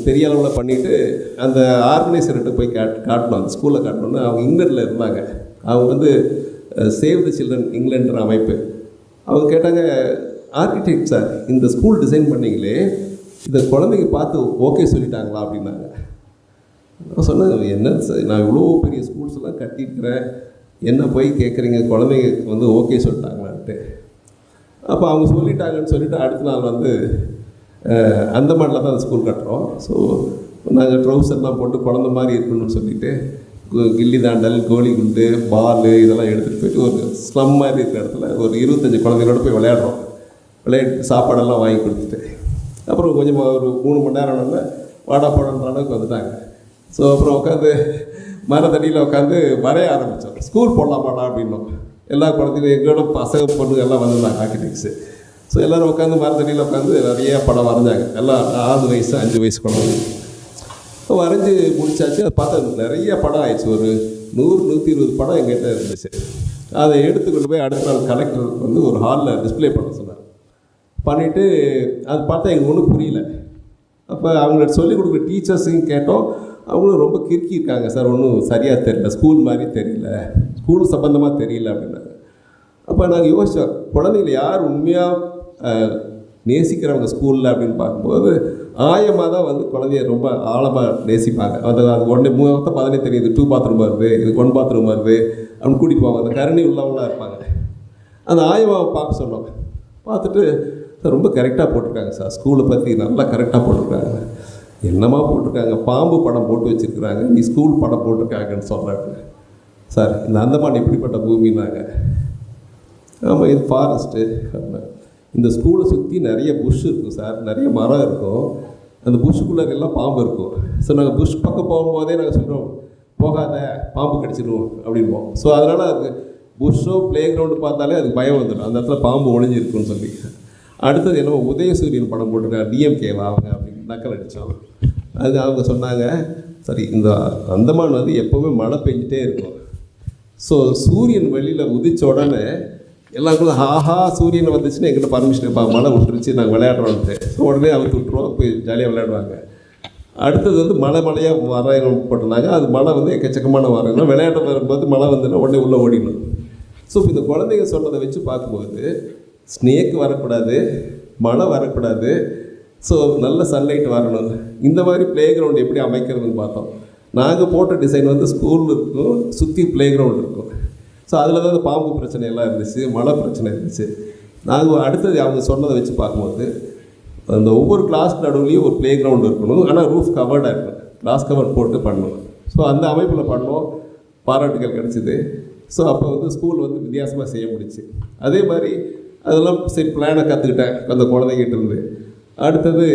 பெரிய அளவில் பண்ணிவிட்டு அந்த ஆர்கனைசர்கிட்ட போய் காட்டணும், அந்த ஸ்கூலில் காட்டணுன்னு. அவங்க இங்கிலாண்டில் இருந்தாங்க. அவங்க வந்து சேவ் தி சில்ட்ரன் இங்கிலாண்டுன்ற அமைப்பு. அவங்க கேட்டாங்க, ஆர்கிடெக்ட் சார் இந்த ஸ்கூல் டிசைன் பண்ணிங்களே, இந்த குழந்தைங்க பார்த்து ஓகே சொல்லிட்டாங்களா அப்படின்னாங்க. நான் சொன்னேன், என்ன சார் நான் இவ்வளோ பெரிய ஸ்கூல்ஸ் எல்லாம் கட்டியிருக்கிறேன், என்ன போய் கேட்குறீங்க குழந்தைங்க வந்து ஓகே சொல்லிட்டாங்களான்ட்டு. அப்போ அவங்க சொல்லிட்டாங்கன்னு சொல்லிவிட்டு அடுத்த நாள் வந்து அந்த மாடலில் தான் அந்த ஸ்கூல் கட்டுறோம். ஸோ நாங்கள் ட்ரௌசர்லாம் போட்டு குழந்த மாதிரி இருக்கணும்னு சொல்லிவிட்டு கில்லி தாண்டல், கோலி குண்டு, பால் இதெல்லாம் எடுத்துகிட்டு போய்ட்டு ஒரு ஸ்லம் மாதிரி இருக்கிற இடத்துல ஒரு 25 குழந்தைகளோடு போய் விளையாடுறோம். விளையாட்டு சாப்பாடெல்லாம் வாங்கி கொடுத்துட்டு அப்புறம் கொஞ்சம் ஒரு 3 மணி நேரம் ஆனோன்னா வாடா போடன்ற அளவுக்கு வந்துட்டாங்க. ஸோ அப்புறம் உட்காந்து மரத்தடியில் உட்காந்து வரைய ஆரம்பித்தோம். ஸ்கூல் போடலாமாடா அப்படின்னோம். எல்லா குழந்தைகளும் எங்களோட பசங்க பொண்ணுங்க எல்லாம் வந்திருந்தாங்க ஆர்கிடெக்ட்ஸு. ஸோ எல்லோரும் உட்காந்து மரத்தடியில் உட்காந்து நிறைய படம் வரைஞ்சாங்க. எல்லாம் 4 வயசு 5 வயசு குழந்தைங்க வரைஞ்சி முடிச்சாச்சு. அதை பார்த்தா நிறைய படம் ஆயிடுச்சு. ஒரு 100-120 படம் எங்கிட்ட இருந்துச்சு. அதை எடுத்துக்கொண்டு போய் அடுத்த நாள் கலெக்டர் வந்து ஒரு ஹாலில் டிஸ்பிளே பண்ண சொன்னார். பண்ணிவிட்டு அது பார்த்தா எங்களுக்கு ஒன்றும் புரியல. அப்போ அவங்களுக்கு சொல்லிக் கொடுக்குற டீச்சர்ஸையும் கேட்டோம், அவங்களும் ரொம்ப கிறுக்கி இருக்காங்க சார், ஒன்றும் சரியாக தெரியல, ஸ்கூல் மாதிரி தெரியல, ஸ்கூல் சம்மந்தமாக தெரியல அப்படின்னாங்க. அப்போ நாங்கள் யோசித்தோம், குழந்தைங்களை யார் உண்மையாக நேசிக்கிறவங்க ஸ்கூலில் அப்படின்னு பார்க்கும்போது ஆயமாக தான் வந்து குழந்தைய ரொம்ப ஆழமாக நேசிப்பாங்க. அது ஒன்று மொத்தம் 15 தெரியுது, 2 பாத்ரூம் வருது, இது 1 பாத்ரூம் வருது அப்படின்னு கூட்டிகிட்டு போவாங்க. அந்த கருணை உள்ளவங்களாக இருப்பாங்க. அந்த ஆயமாவை பார்க்க சொன்னோம். பார்த்துட்டு சார் ரொம்ப கரெக்டாக போட்டிருக்காங்க சார், ஸ்கூலை பற்றி நல்லா கரெக்டாக போட்டிருக்காங்க. என்னமா போட்டிருக்காங்க, பாம்பு படம் போட்டு வச்சுருக்குறாங்க, நீ ஸ்கூல் படம் போட்டிருக்காங்கன்னு சொல்கிறாங்க. சார் இந்த அந்தமான் எப்படிப்பட்ட பூமின்னாங்க. ஆமாம், இது ஃபாரஸ்ட்டு. இந்த ஸ்கூலை சுற்றி நிறைய புஷ் இருக்கும் சார், நிறைய மரம் இருக்கும், அந்த புஷ்ஷுக்குள்ளே எல்லாம் பாம்பு இருக்கும். ஸோ நாங்கள் புஷ் பக்கம் போகும்போதே நாங்கள் சொல்கிறோம், போகாத பாம்பு கடிச்சிடுவோம் அப்படின்போம். ஸோ அதனால் அது புஷ்ஷோ ப்ளே கிரவுண்டு பார்த்தாலே அதுக்கு பயம் வந்துடும், அந்த இடத்துல பாம்பு ஒளிஞ்சிருக்குன்னு சொல்லி. அடுத்தது என்னமோ உதயசூரியன் படம் போட்டிருக்காங்க, டிஎம்கேவா அவங்க அப்படின்னு நக்கல் அடித்தோம். அது அவங்க சொன்னாங்க, சரி இந்த அந்தமான் வந்து எப்போவுமே மழை பெஞ்சிட்டே இருக்கும். ஸோ சூரியன் வெளியில் உதித்த உடனே எல்லாருக்குள்ள ஆஹா சூரியன் வந்துச்சுன்னா எங்கிட்ட பர்மிஷன் இருப்பாங்க, மழை விட்டுருச்சு நாங்கள் விளையாடுறோன்ட்டு. ஸோ உடனே அவுத்து விட்டுருவோம், போய் ஜாலியாக விளையாடுவாங்க. அடுத்தது வந்து மழையாக வரையணும் போட்டிருந்தாங்க. அது மழை வந்து எக்கச்சக்கமான வரணும், விளையாட்டு வரும்போது மழை வந்துன்னா உடனே உள்ளே ஓடிடணும். ஸோ இந்த குழந்தைங்க சொன்னதை வச்சு பார்க்கும்போது ஸ்னேக் வரக்கூடாது, மழை வரக்கூடாது, ஸோ நல்ல சன்லைட் வரணும். இந்த மாதிரி ப்ளே கிரவுண்ட் எப்படி அமைக்கிறதுன்னு பார்த்தோம். நாங்கள் போட்ட டிசைன் வந்து ஸ்கூல் இருக்கும், சுற்றி ப்ளே கிரவுண்ட் இருக்கும். ஸோ அதில் தான் பாம்பு பிரச்சனையெல்லாம் இருந்துச்சு, மழை பிரச்சனை இருந்துச்சு. நாங்கள் அடுத்தது அவங்க சொன்னதை வச்சு பார்க்கும்போது அந்த ஒவ்வொரு கிளாஸ் நடுவுலையும் ஒரு ப்ளே கிரவுண்ட் இருக்கணும், ஆனால் ரூஃப் கவர்டாக இருக்கணும், கிளாஸ் கவர் போட்டு பண்ணணும். ஸோ அந்த அமைப்பில் பண்ணோம், பாராட்டுகள் கிடச்சிது. ஸோ அப்போ வந்து ஸ்கூல் வந்து வித்தியாசமாக செய்ய முடிச்சு. அதே மாதிரி அதெல்லாம் சரி பிளானை கற்றுக்கிட்டேன் அந்த குழந்தைகிட்ட இருந்து. அடுத்தது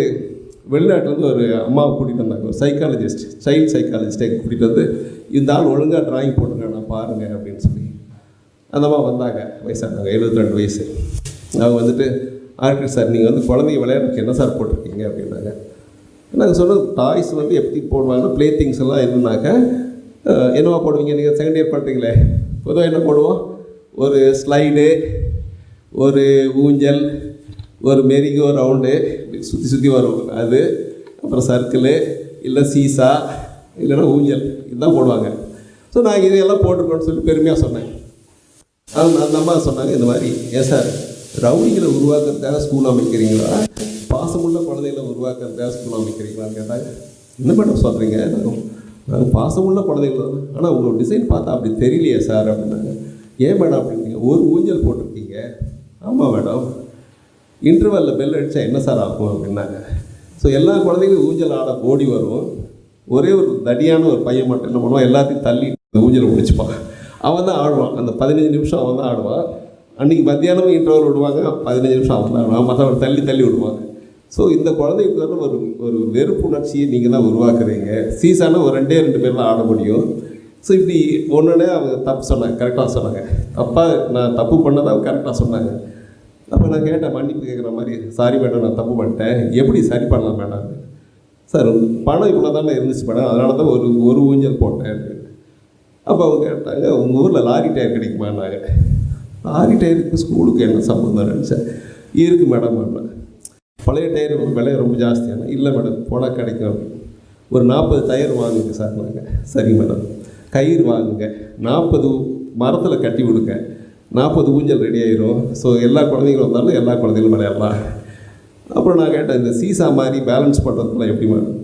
வெளிநாட்டிலேருந்து ஒரு அம்மாவை கூட்டிகிட்டு வந்தாங்க, ஒரு சைக்காலஜிஸ்ட், சைல்டு சைக்காலஜிஸ்ட்டை கூட்டிகிட்டு வந்து இந்த ஆள் ஒழுங்காக ட்ராயிங் போட்டுருக்கேன் நான் பாருங்கள் அப்படின்னு சொல்லி அந்த அம்மா வந்தாங்க. வயசானாங்க, 72 வயசு. அவங்க வந்துட்டு ஆர்கிடெக்ட் சார் நீங்கள் வந்து குழந்தைங்க விளையாடுறதுக்கு என்ன சார் போட்டிருக்கீங்க அப்படின்னாங்க. நாங்கள் சொன்னது டாய்ஸ் வந்து எப்படி போடுவாங்கன்னா ப்ளே திங்ஸ் எல்லாம் என்னன்னாக்கா என்னவா போடுவீங்க நீங்கள் செகண்ட் இயர் பண்ணுறீங்களே, பொதுவாக என்ன போடுவோம், ஒரு ஸ்லைடு, ஒரு ஊஞ்சல், ஒரு மெரிகோ ரவுண்டு சுற்றி சுற்றி வரும் அது, அப்புறம் சர்க்கிளு, இல்லை சீசா, இல்லைன்னா ஊஞ்சல், இதுதான் போடுவாங்க. ஸோ நான் இதையெல்லாம் போட்டிருக்கோன்னு சொல்லி பெருமையாக சொன்னேன். அந்த அம்மா சொன்னாங்க, இந்த மாதிரி ஏன் சார் ரவுடிகளை உருவாக்குறதுக்காக ஸ்கூல் அமைக்கிறீங்களா, பாசமுள்ள குழந்தைகளை உருவாக்குறதுக்காக ஸ்கூல் அமைக்கிறீங்களான்னு கேட்டாங்க. என்ன மேடம் சொல்கிறீங்க, நாங்கள் பாசமுள்ள குழந்தைகள் தான், ஆனால் உங்களோட டிசைன் பார்த்தா அப்படி தெரியலையே சார் அப்படின்னாங்க. ஏன் மேடம் அப்படின்னீங்க, ஒரு ஊஞ்சல் போட்டிருக்கீங்க. ஆமாம் மேடம், இன்டர்வெல்லில் பெல் அடித்தா என்ன சார் ஆகும் அப்படின்னாங்க. ஸோ எல்லா குழந்தைங்களும் ஊஞ்சல் ஆட ஓடி வரும், ஒரே ஒரு தடியான ஒரு பையன் மட்டும் என்ன பண்ணுவான், எல்லாத்தையும் தள்ளி ஊஞ்சலை முடிச்சுப்பான். அவன் தான் ஆடுவான், அந்த 15 நிமிஷம் அவன் தான் ஆடுவான். அன்றைக்கி மத்தியானமும் இன்டர்வல் விடுவாங்க, 15 நிமிஷம் அவன் தான் ஆடுவான், மற்றவன் தள்ளி விடுவாங்க. ஸோ இந்த குழந்தைக்கு ஒரு வெறுப்புணர்ச்சியை நீங்கள் தான் உருவாக்குறீங்க. சீசானா ஒரு 2 பேர்லாம் ஆட முடியும். ஸோ இப்படி ஒன்றுனே அவங்க தப்பு சொன்னாங்க, கரெக்டாக சொன்னாங்க. நான் தப்பு பண்ணதை அவங்க கரெக்டாக சொன்னாங்க. அப்போ நான் கேட்டேன், மன்னிப்பு கேட்குற மாதிரி, சாரி மேடம் நான் தப்பு பண்ணிட்டேன், எப்படி சரி பண்ணலாம் மேடம். சார் பணம் இவ்வளோ தானே இருந்துச்சு மேடம், அதனால தான் ஒரு ஊஞ்சல் போட்டேன். அப்போ அவங்க கேட்டாங்க, உங்கள் ஊரில் லாரி டயர் கிடைக்குமான்னாங்க. லாரி டயருக்கு ஸ்கூலுக்கு என்ன சம்மந்தம் நினச்சேன். இருக்குது மேடம் அப்படின்னா. பழைய டயர் விலை ரொம்ப ஜாஸ்தியான. இல்லை மேடம் போனால் கிடைக்கும் அப்படின்னு. ஒரு 40 டயர் வாங்குங்க சார். நாங்கள் சரி மேடம். கயிறு வாங்குங்க, 40 மரத்தில் கட்டி விடுங்க, 40 ஊஞ்சல் ரெடி ஆயிரும். ஸோ எல்லா குழந்தைங்களும் வந்தாலும் எல்லா குழந்தைகளும் விளையாடலாம். அப்புறம் நான் கேட்டேன், இந்த சீசா மாதிரி பேலன்ஸ் பண்ணுறதுக்குலாம் எப்படி மேடம்,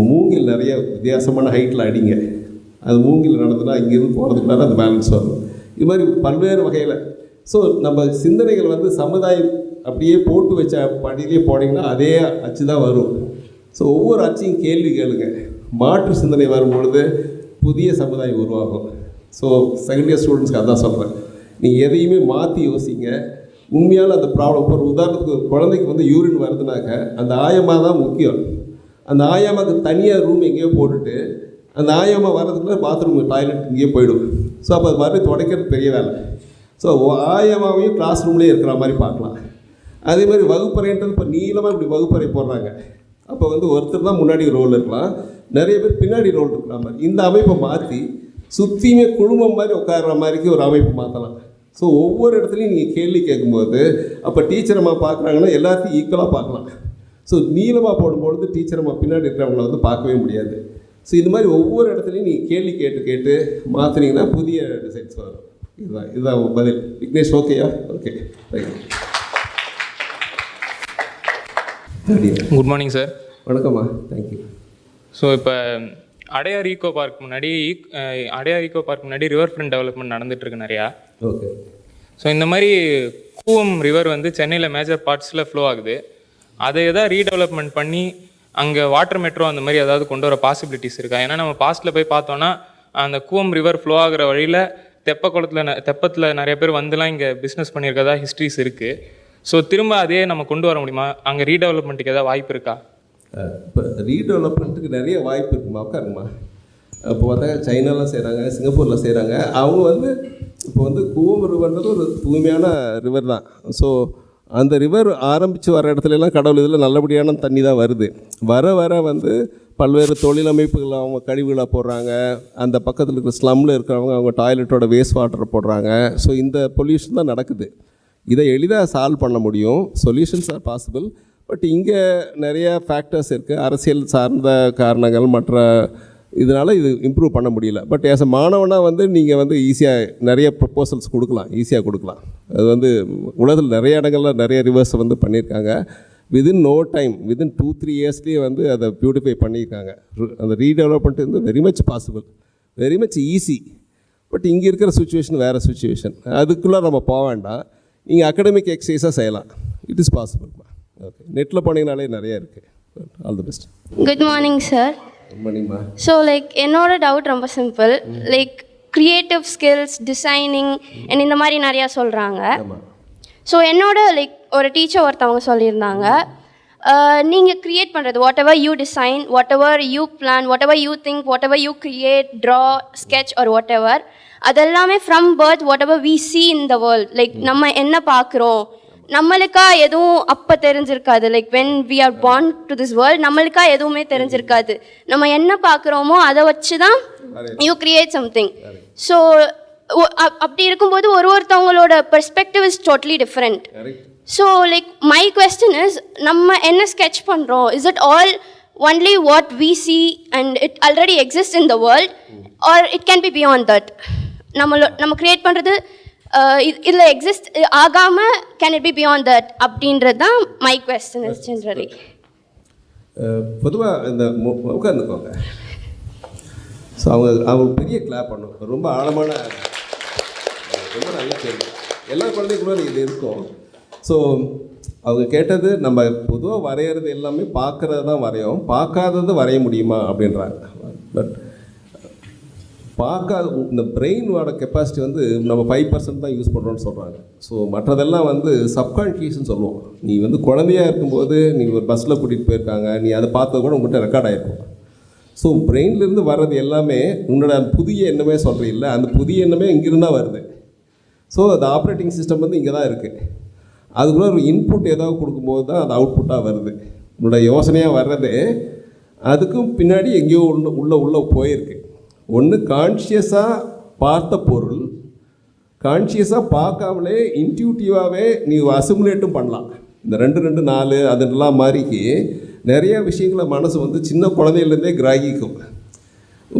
மூங்கில் நிறைய வித்தியாசமான ஹைட்டில் அடிங்க, அது மூங்கில் நடந்துன்னா இங்கேருந்து போகிறதுக்குள்ளார அந்த பேலன்ஸ் வரும். இது மாதிரி பல்வேறு வகையில். ஸோ நம்ம சிந்தனைகள் வந்து சமுதாயம் அப்படியே போட்டு வச்ச படியிலே போனீங்கன்னா அதே அச்சு தான் வரும். ஸோ ஒவ்வொரு அச்சையும் கேள்வி கேளுங்க. மாற்று சிந்தனை வரும்பொழுது புதிய சமுதாயம் உருவாகும். ஸோ செகண்ட் இயர் ஸ்டூடெண்ட்ஸ்க்கு அதான் சொல்கிறேன், நீங்கள் எதையுமே மாற்றி யோசிங்க. உண்மையான அந்த ப்ராப்ளம், ஒரு உதாரணத்துக்கு ஒரு குழந்தைக்கு வந்து யூரின் வருதுனாக்க அந்த ஆயமாக தான் முக்கியம். அந்த ஆயாமாக்கு தனியாக ரூம் எங்கேயோ போட்டுட்டு அந்த ஆயாமா வர்றதுக்குள்ள பாத்ரூம் டாய்லெட் இங்கேயே போயிடும். ஸோ அப்போ அது மாதிரி துடைக்கிறது பெரிய வேலை. ஸோ ஆயாமாவையும் கிளாஸ் ரூம்லேயே இருக்கிற மாதிரி பார்க்கலாம். அதே மாதிரி வகுப்பறைன்றது இப்போ நீளமாக இப்படி வகுப்பறை போடுறாங்க. அப்போ வந்து ஒருத்தர் தான் முன்னாடி ரோல் இருக்கலாம், நிறைய பேர் பின்னாடி ரோல் இருக்கிற மாதிரி. இந்த அமைப்பை மாற்றி சுற்றியுமே குழுமம் மாதிரி உட்கார்ற மாதிரிக்கு ஒரு அமைப்பு மாற்றலாம். ஸோ ஒவ்வொரு இடத்துலையும் நீங்கள் கேள்வி கேட்கும்போது அப்போ டீச்சர் அம்மா பார்க்குறாங்கன்னா எல்லாத்தையும் ஈக்குவலாக பார்க்கலாம். ஸோ நீளமாக போடும்பொழுது டீச்சர் அம்மா பின்னாடி இருக்கிறவங்கள வந்து பார்க்கவே முடியாது. ஸோ இது மாதிரி ஒவ்வொரு இடத்துலையும் நீ கேள்வி கேட்டு கேட்டு மாற்றினீங்கன்னா புதிய டிசைன்ஸ் வரும். இதுதான் பதில். விக்னேஷ் ஓகேயா? Okay, right. Good morning sir. வணக்கம்மா, தேங்க்யூ. ஸோ இப்போ அடையார் ஈகோ பார்க் முன்னாடி ரிவர் ஃப்ரண்ட் டெவலப்மெண்ட் நடந்துகிட்ருக்கு நிறையா. ஓகே. ஸோ இந்த மாதிரி கூவம் ரிவர் வந்து சென்னையில் மேஜர் பார்ட்ஸில் ஃப்ளோ ஆகுது. அதை எதாவது ரீடெவலப்மெண்ட் பண்ணி அங்கே வாட்டர் மெட்ரோ அந்த மாதிரி ஏதாவது கொண்டு வர பாசிபிலிட்டிஸ் இருக்கா? ஏன்னா நம்ம பாஸ்ட்டில் போய் பார்த்தோன்னா அந்த கூவம் ரிவர் ஃப்ளோ ஆகிற வழியில் தெப்பத்தில் நிறைய பேர் வந்துலாம் இங்கே பிஸ்னஸ் பண்ணியிருக்கதா ஹிஸ்ட்ரிஸ் இருக்குது. ஸோ திரும்ப அதே நம்ம கொண்டு வர முடியுமா? அங்கே ரீடெவலப்மெண்ட்டுக்கு ஏதாவது வாய்ப்பு இருக்கா? இப்போ ரீடெவலப்மெண்ட்டுக்கு நிறைய வாய்ப்பு இருக்குமா, உட்காருங்கம்மா. இப்போ பார்த்தா சைனாலாம் செய்கிறாங்க, சிங்கப்பூரில் செய்கிறாங்க. அவங்க வந்து இப்போ வந்து கூவம் ரிவர்ன்றது ஒரு தூய்மையான ரிவர் தான். ஸோ அந்த ரிவர் ஆரம்பித்து வர இடத்துலலாம் கடவுள் இதில் நல்லபடியான தண்ணி தான் வருது. வர வந்து பல்வேறு தொழிலமைப்புகள் அவங்க கழிவுகளை போடுறாங்க. அந்த பக்கத்தில் இருக்கிற ஸ்லம்மில் இருக்கிறவங்க அவங்க டாய்லெட்டோட வேஸ்ட் வாட்டரை போடுறாங்க. ஸோ இந்த பொல்யூஷன் தான் நடக்குது. இதை எளிதாக சால்வ் பண்ண முடியும். Solutions R possible. பட் இங்கே நிறைய ஃபேக்டர்ஸ் இருக்குது. அரசியல் சார்ந்த காரணங்கள் மற்ற இதனால் இது இம்ப்ரூவ் பண்ண முடியல. பட் ஆஸ் அ மாணவனாக வந்து நீங்கள் வந்து ஈஸியாக நிறைய ப்ரப்போசல்ஸ் ஈஸியாக கொடுக்கலாம். அது வந்து உலகத்தில் நிறைய இடங்களில் நிறைய ரிவர்ஸை வந்து பண்ணியிருக்காங்க. விதின் நோ டைம், விதின் 2-3 இயர்ஸ்லேயே வந்து அதை பியூட்டிஃபை பண்ணியிருக்காங்க. அந்த ரீடெவலப்மெண்ட் வந்து very much possible, very much easy. But இங்கே இருக்கிற சுச்சுவேஷன் வேறு சுச்சுவேஷன். அதுக்குள்ளே நம்ம போக வேண்டாம். நீங்கள் அகடமிக் எக்ஸசைஸாக செய்யலாம். It is possible. ஓகே, நெட்டில் போனீங்கனாலே நிறையா இருக்குது. All the best. Good morning sir. Good மார்னிங்மா. ஸோ என்னோட டவுட் ரொம்ப simple. Creative skills, designing and இந்த மாதிரி நிறையா சொல்கிறாங்க. ஸோ என்னோட ஒரு டீச்சர் ஒருத்தவங்க சொல்லியிருந்தாங்க, நீங்கள் க்ரியேட் பண்ணுறது whatever you design, whatever you plan, whatever you think, whatever you create, draw, sketch or whatever, அதெல்லாமே from birth whatever we see in the world. நம்ம என்ன பார்க்குறோம், நம்மளுக்கா எதுவும் அப்போ தெரிஞ்சிருக்காது. When we are born to this world நம்மளுக்கா எதுவுமே தெரிஞ்சிருக்காது. நம்ம என்ன பார்க்குறோமோ அதை வச்சு தான் யூ கிரியேட் சம்திங். ஸோ அப்படி இருக்கும்போது ஒருத்தவங்களோட perspective is totally different. So my question is, நம்ம என்ன ஸ்கெச் பண்ணுறோம், is it all only what we see and it already exist in the world, or it can be beyond that? நம்ம create பண்ணுறது இதில் exist ஆகாமல் can it be beyond that அப்படின்றது தான் my question is generally. பொதுவாக இந்த உட்காந்துக்கோங்க. So அவங்க பெரிய கிளாப் பண்ணும். ரொம்ப ஆழமான, ரொம்ப நல்ல கேள்வி. எல்லா குழந்தைகளும் இது இருக்கும். ஸோ அவங்க கேட்டது, நம்ம பொதுவாக வரைகிறது எல்லாமே பார்க்குறது தான் வரையும், பார்க்காதது வரைய முடியுமா அப்படின்றாங்க. பட் பார்க்காத இந்த பிரெயினோட கெப்பாசிட்டி வந்து நம்ம 5% தான் யூஸ் பண்ணுறோன்னு சொல்கிறாங்க. ஸோ மற்றதெல்லாம் வந்து சப்கான்ஷியஸ்ன்னு சொல்லுவோம். நீ வந்து குழந்தையாக இருக்கும்போது நீ ஒரு பஸ்ஸில் கூட்டிகிட்டு போயிருக்காங்க, நீ அதை பார்த்தது கூட உங்கள்கிட்ட ரெக்கார்ட் ஆகிருக்கும். ஸோ பிரெயின்லேருந்து வர்றது எல்லாமே உன்னோட புதிய எண்ணமே சொல்கிறீல்ல, அந்த புதிய எண்ணமே இங்கிருந்தான் வருது. ஸோ அந்த ஆப்ரேட்டிங் சிஸ்டம் வந்து இங்கே தான் இருக்குது. அதுக்குள்ளே ஒரு இன்புட் ஏதாவது கொடுக்கும்போது தான் அது அவுட்புட்டாக வருது. உன்னோட யோசனையாக வர்றது அதுக்கும் பின்னாடி எங்கேயோ உள்ளே போயிருக்கு. ஒன்று கான்ஷியஸாக பார்த்த பொருள், கான்ஷியஸாக பார்க்காமலே இன்ட்யூட்டிவாகவே நீ அசிமுலேட்டும் பண்ணலாம். இந்த 2, 4 அதெல்லாம் மாதிரிக்கு நிறைய விஷயங்களை மனசு வந்து சின்ன குழந்தையிலேருந்தே கிரகிக்கும்.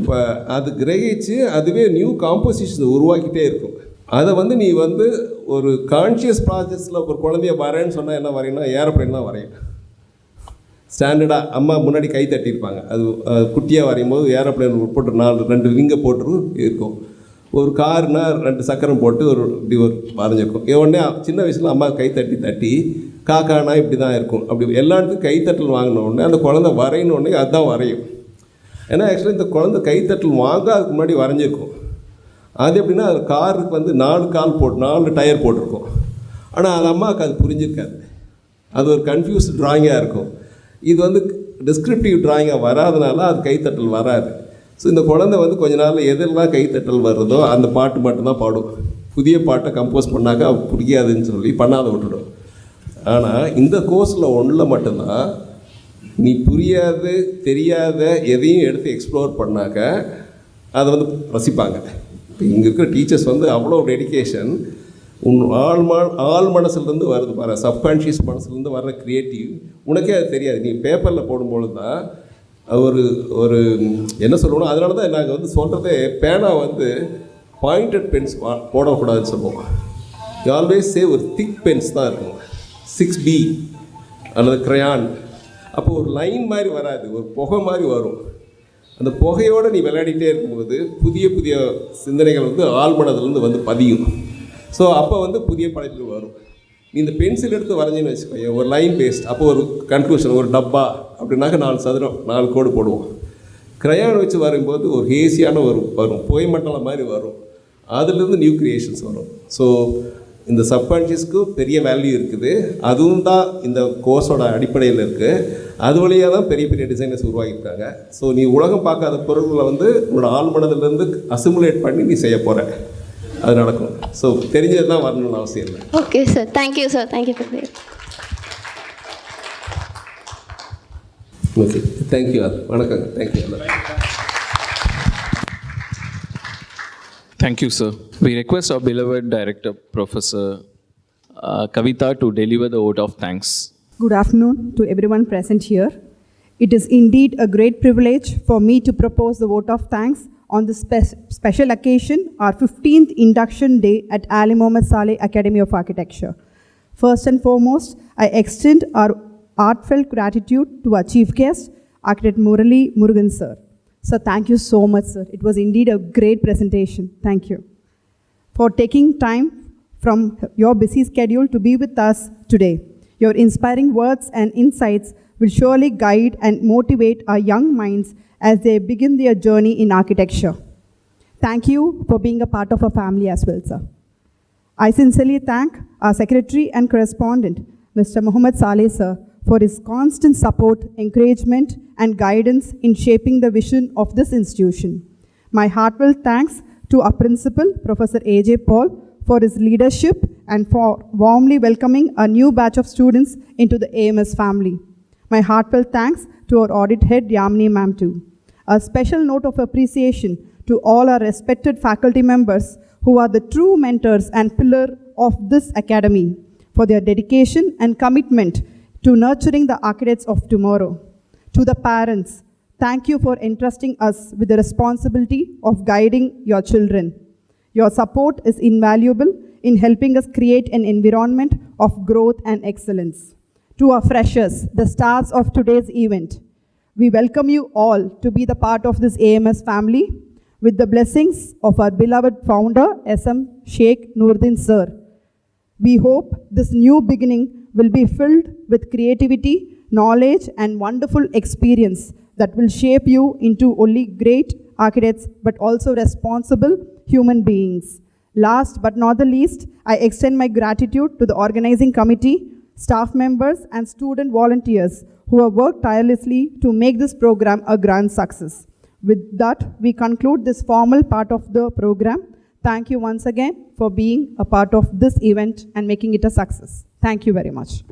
இப்போ அது கிரகிச்சு அதுவே நியூ காம்போசிஷன் உருவாக்கிட்டே இருக்கும். அதை வந்து நீ வந்து ஒரு கான்ஷியஸ் ப்ராசஸில் ஒரு குழந்தைய வரைன்னு சொன்னால் என்ன வரையணும், ஏரோப்ளைன் தான் வரையும். ஸ்டாண்டர்டாக அம்மா முன்னாடி கை தட்டியிருப்பாங்க. அது குட்டியாக வரையும் போது ஏரோப்ளைன் போட்டு 2 விங்கை போட்டு இருக்கும். ஒரு காருனா 2 சக்கரம் போட்டு இப்படி ஒரு வரைஞ்சிருக்கும். உடனே சின்ன வயசில் அம்மா கை தட்டி காக்கானா இப்படி தான் இருக்கும். அப்படி எல்லா இடத்துக்கும் கைத்தட்டல் வாங்கின உடனே அந்த குழந்தை வரையினோடனே அதுதான் வரையும். ஏன்னா ஆக்சுவலி இந்த குழந்தை கைத்தட்டல் வாங்க அதுக்கு முன்னாடி வரைஞ்சிருக்கும். அது எப்படின்னா அது காருக்கு வந்து 4 டயர் போட்டிருக்கும். ஆனால் அது அம்மாவுக்கு அது புரிஞ்சிருக்காது. அது ஒரு கன்ஃபியூஸ்ட் ட்ராயிங்காக இருக்கும். இது வந்து டிஸ்கிரிப்டிவ் ட்ராயிங்காக வராதனால அது கைத்தட்டல் வராது. ஸோ இந்த குழந்தை வந்து கொஞ்ச நாள் எதெல்லாம் கைத்தட்டல் வர்றதோ அந்த பாட்டு மட்டும்தான் பாடும். புதிய பாட்டை கம்போஸ் பண்ணாக்கா பிடிக்காதுன்னு சொல்லி பண்ணாத விட்டுடும். ஆனால் இந்த கோர்ஸில் ஒன்றில் மட்டும்தான் நீ புரியாத தெரியாத எதையும் எடுத்து எக்ஸ்ப்ளோர் பண்ணாக்க அதை வந்து ரசிப்பாங்க. இப்போ இங்கே இருக்கிற டீச்சர்ஸ் வந்து அவ்வளோ டெடிக்கேஷன். ஆள் மனசுலேருந்து வருது பாரு, சப்கான்ஷியஸ் மனசுலேருந்து வர்ற க்ரியேட்டிவ் உனக்கே அது தெரியாது. நீ பேப்பரில் போடும்பொழுது தான் ஒரு என்ன சொல்லணும், அதனால தான் நாங்கள் வந்து சொல்கிறதே பேனா வந்து பாயிண்டட் பென்ஸ் போடக்கூடாதுன்னு சொல்லுவோம். யூ ஆல்வேஸ் சே ஒரு திக் பென்ஸ் தான் இருக்கும், 6B அல்லது க்ரையான். அப்போ ஒரு லைன் மாதிரி வராது, ஒரு புகை மாதிரி வரும். அந்த புகையோடு நீ விளையாடிட்டே இருக்கும்போது புதிய புதிய சிந்தனைகள் வந்து ஆழ்மனதுலேருந்து வந்து பதியும். ஸோ அப்போ வந்து புதிய படைப்புகள் வரும். நீ இந்த பென்சில் எடுத்து வரைஞ்சின்னு வச்சுக்கோங்க, ஒரு லைன் பேஸ்ட், அப்போ ஒரு கன்க்ளூஷன், ஒரு டப்பா அப்படின்னாக்க 4 சதுரம் 4 கோடு போடுவோம். க்ரையான் வச்சு வரும்போது ஒரு ஹேசியான வரும் புகைமண்டலம் மாதிரி வரும். அதுலேருந்து நியூ க்ரியேஷன்ஸ் வரும். ஸோ இந்த சப்கான்ஷியஸ்க்கு பெரிய வேல்யூ இருக்குது. அதுவும் தான் இந்த கோர்ஸோட அடிப்படையில் இருக்குது. அது வழியாக தான் பெரிய பெரிய டிசைனர்ஸ் உருவாகியிருக்காங்க. ஸோ நீ உலகம் பார்க்காத பொருள்களை வந்து உன்னோட ஆழ்மனதுலேருந்து அசிமுலேட் பண்ணி நீ செய்ய போகிற, அது நடக்கும். ஸோ தெரிஞ்சது தான் வரணும்னு அவசியம் இல்லை. Okay sir, thank you sir, thank you for that. Okay, thank you. வணக்கங்க, thank you. Thank you, sir. We request our beloved director, Professor Kavita, to deliver the vote of thanks. Good afternoon to everyone present here. It is indeed a great privilege for me to propose the vote of thanks on this special occasion, our 15th induction day at Aalim Salegh Academy of Architecture. First and foremost, I extend our heartfelt gratitude to our chief guest, Architect Murugan sir. Sir, thank you so much, sir. It was indeed a great presentation. Thank you for taking time from your busy schedule to be with us today. Your inspiring words and insights will surely guide and motivate our young minds as they begin their journey in architecture. Thank you for being a part of our family as well, sir. I sincerely thank our secretary and correspondent, Mr. Muhammed Salegh, sir, for his constant support, encouragement, and guidance in shaping the vision of this institution. My heartfelt thanks to our principal, Professor A.J. Paul, for his leadership and for warmly welcoming a new batch of students into the AMS family. My heartfelt thanks to our audit head, Yamini ma'am too. A special note of appreciation to all our respected faculty members who are the true mentors and pillar of this academy for their dedication and commitment to nurturing the architects of tomorrow. To the parents, thank you for entrusting us with the responsibility of guiding your children. Your support is invaluable in helping us create an environment of growth and excellence. To our freshers, the stars of today's event, we welcome you all to be the part of this AMS family with the blessings of our beloved founder, SM Sheikh Nuruddin sir. We hope this new beginning will be filled with creativity, knowledge, and wonderful experience that will shape you into only great architects but also responsible human beings. Last but not the least, I extend my gratitude to the organizing committee, staff members, and student volunteers who have worked tirelessly to make this program a grand success. With that, we conclude this formal part of the program. Thank you once again for being a part of this event and making it a success. Thank you very much.